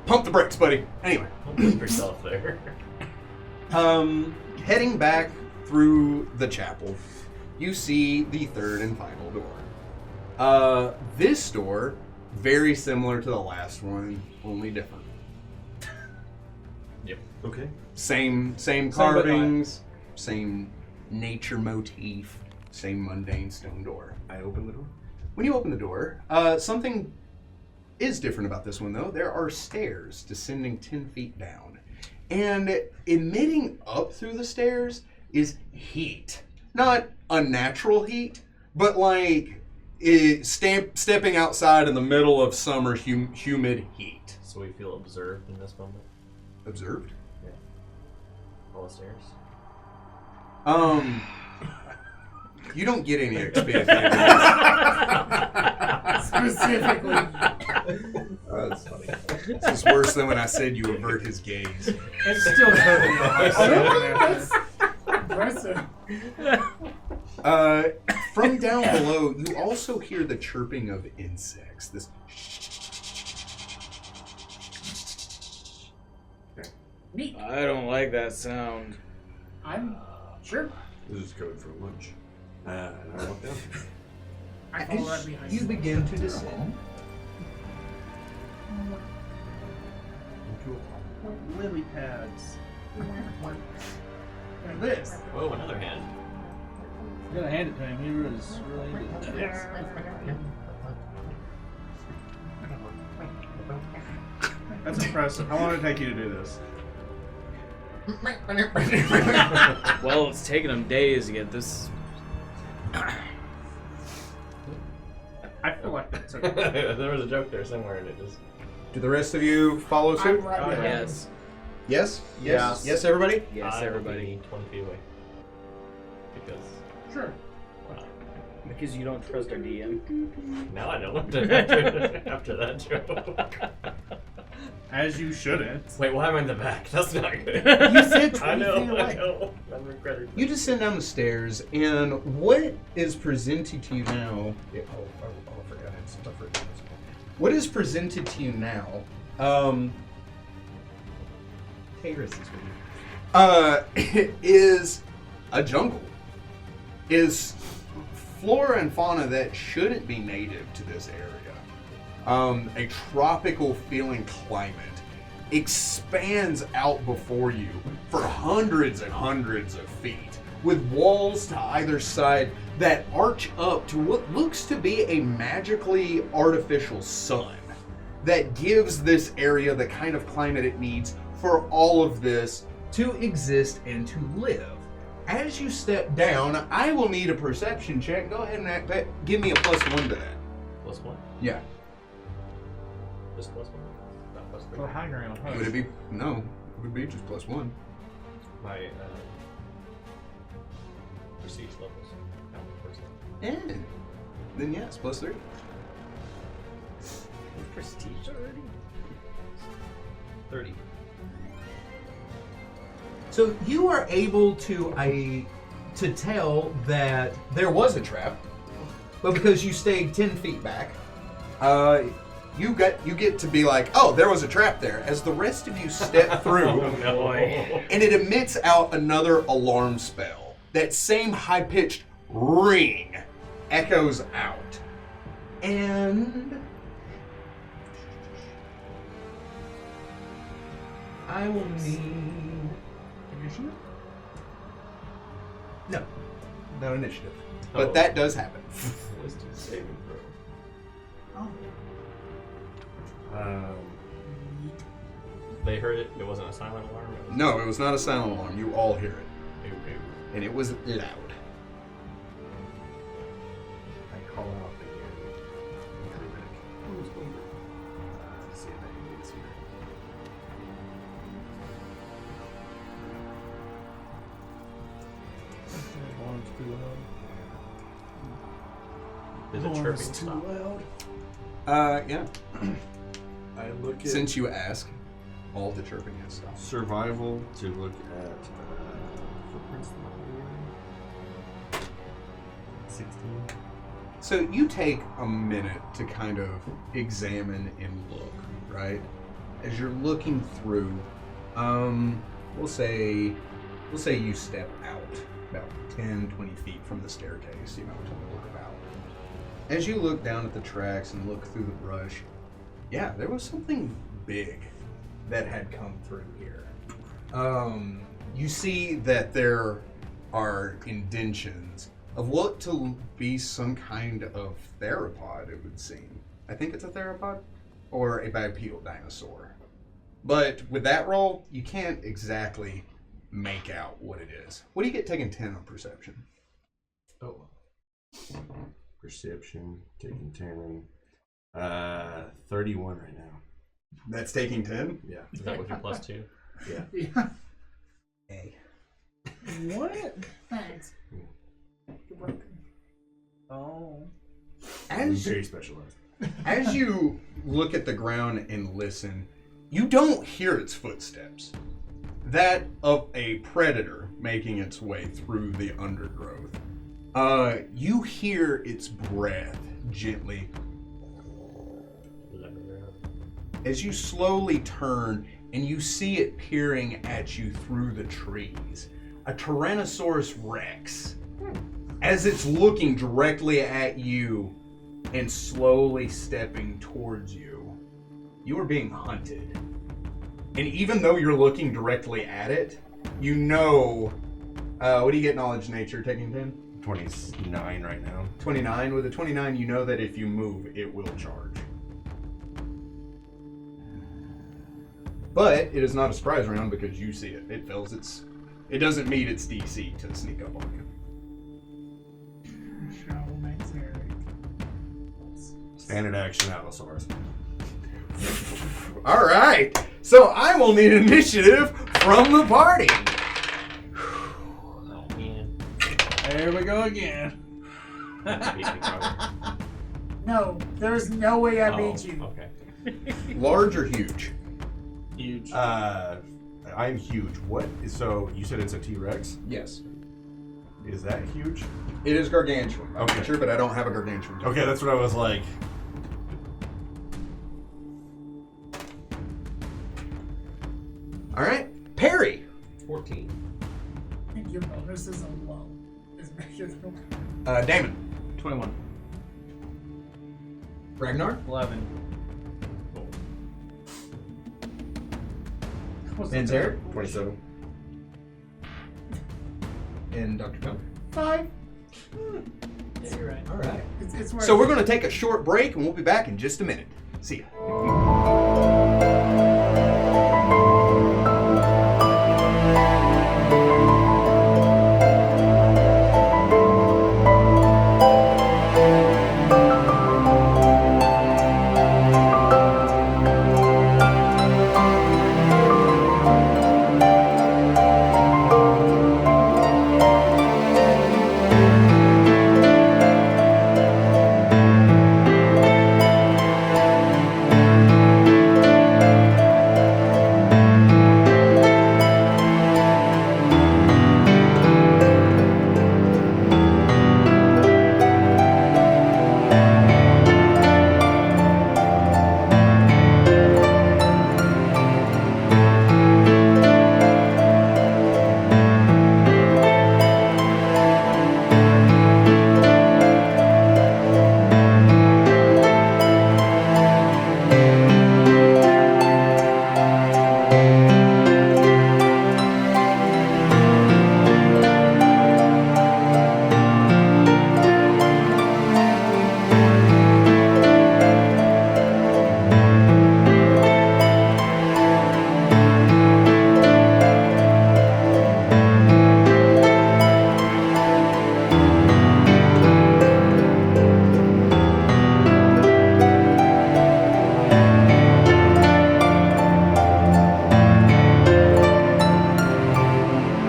Pump the brakes, buddy. Anyway.
Don't leave yourself there.
Heading back through the chapel, you see the third and final door. This door, very similar to the last one, only different.
Yep.
Okay.
Same
but
carvings, same nature motif, same mundane stone door.
I open the door.
When you open the door, something is different about this one, though. There are stairs descending 10 feet down. And emitting up through the stairs is heat. Not unnatural heat, but like stepping outside in the middle of summer humid heat.
So we feel observed in this moment.
Observed?
All the stairs.
You don't get any XP.
Specifically.
That's funny.
This is worse than when I said you avert his gaze.
It's still hurting
Impressive.
From down below, you also hear the chirping of insects. This.
Neat.
I don't like that sound.
I'm sure.
This is code for lunch. And I walk down.
I follow that behind
You begin to descend.
Lily pads. And this.
Whoa, another hand.
I'm gonna hand it to him. He was really into this. That's impressive. How long did it take you to do this?
Well, it's taken him days to get this.
I feel like that's okay.
There was a joke there somewhere, and it just.
Do the rest of you follow
I'm
suit?
right behind him.
Yes.
Yes?
Yes.
Yes, everybody?
Yes,
I would
everybody.
be 20 feet away. Because.
Sure.
Why not?
Because you don't trust our DM.
Now I don't. After that joke.
As you shouldn't.
Wait, why am I in the back? That's not good.
You said 20
I know.
feet away.
I know. I'm regretting.
You descend down the stairs, and what is presented to you now... Yeah, I forgot I had stuff written down. What is presented to you now... Taris is with you. Is a jungle. Is flora and fauna that shouldn't be native to this area. A tropical feeling climate expands out before you for hundreds and hundreds of feet, with walls to either side that arch up to what looks to be a magically artificial sun that gives this area the kind of climate it needs for all of this to exist and to live. As you step down, I will need a perception check. Go ahead and give me a +1 to that.
+1?
Yeah.
Just +1? Not +3?
For high ground. Huh?
Would it be? No. It would be just +1.
My, prestige levels. How many percent?
And then yes, +3.
Prestige already?
30.
So you are able to tell that there was a trap, but because you stayed 10 feet back,
You get to be like, oh, there was a trap there. As the rest of you step through, and it emits out another alarm spell. That same high-pitched ring echoes out. And
I will need
Initiative?
no initiative. But that does happen.
Wisdom saving throw.
Oh.
They heard it. It wasn't a silent alarm. It was
No, it was not a silent alarm. You all hear it.
okay.
And it was loud.
I call out the druid. See if anyone gets here.
Did the chirping stop?
Yeah.
I look at
Since you ask, all the chirping has stopped.
survival to look at footprints. 16.
So you take a minute to kind of examine and look, right? As you're looking through, we'll say you step out about 10, 20 feet from the staircase, you know, to look about. As you look down at the tracks and look through the brush, yeah, there was something big that had come through here. You see that there are indentions of what to be some kind of theropod, it would seem. I think it's a theropod or a bipedal dinosaur. But with that roll, you can't exactly make out what it is. What do you get taking 10 on perception?
Oh. Perception, taking 10. 31 right now.
That's taking 10?
Yeah.
Is that with your +2?
Yeah.
Yeah.
A.
what?
Thanks. You're welcome.
Oh.
I'm
As
very specialized.
As you look at the ground and listen, you don't hear its footsteps. That of a predator making its way through the undergrowth. You hear its breath gently as you slowly turn and you see it peering at you through the trees. A Tyrannosaurus Rex. As it's looking directly at you and slowly stepping towards you, you are being hunted. And even though you're looking directly at it, you know, what do you get knowledge nature taking 10?
29 right now.
29. With a 29, you know that if you move, it will charge. But it is not a surprise round because you see it. It fails it doesn't meet its DC to sneak up on you.
Shall Manzerek.
Standard action Allosaurus.
All right. So I will need initiative from the party.
Oh man.
There we go again.
Beat me, probably.
No, there's no way I
Oh,
beat you.
okay.
Large or huge?
Huge.
I'm huge. What? So you said it's a T-Rex?
Yes.
Is that huge?
It is gargantuan. I'm
Okay.
not sure, but I don't have a gargantuan.
Okay, that's what I was like.
All right. Perry.
14.
And your bonus is a low. Is bigger than
Damon.
21.
Ragnar.
11.
Manzerek.
27.
And Dr. Coe.
5.
Yeah, you're right.
All right.
It's worth
So we're
it.
going to take a short break, and we'll be back in just a minute. See ya.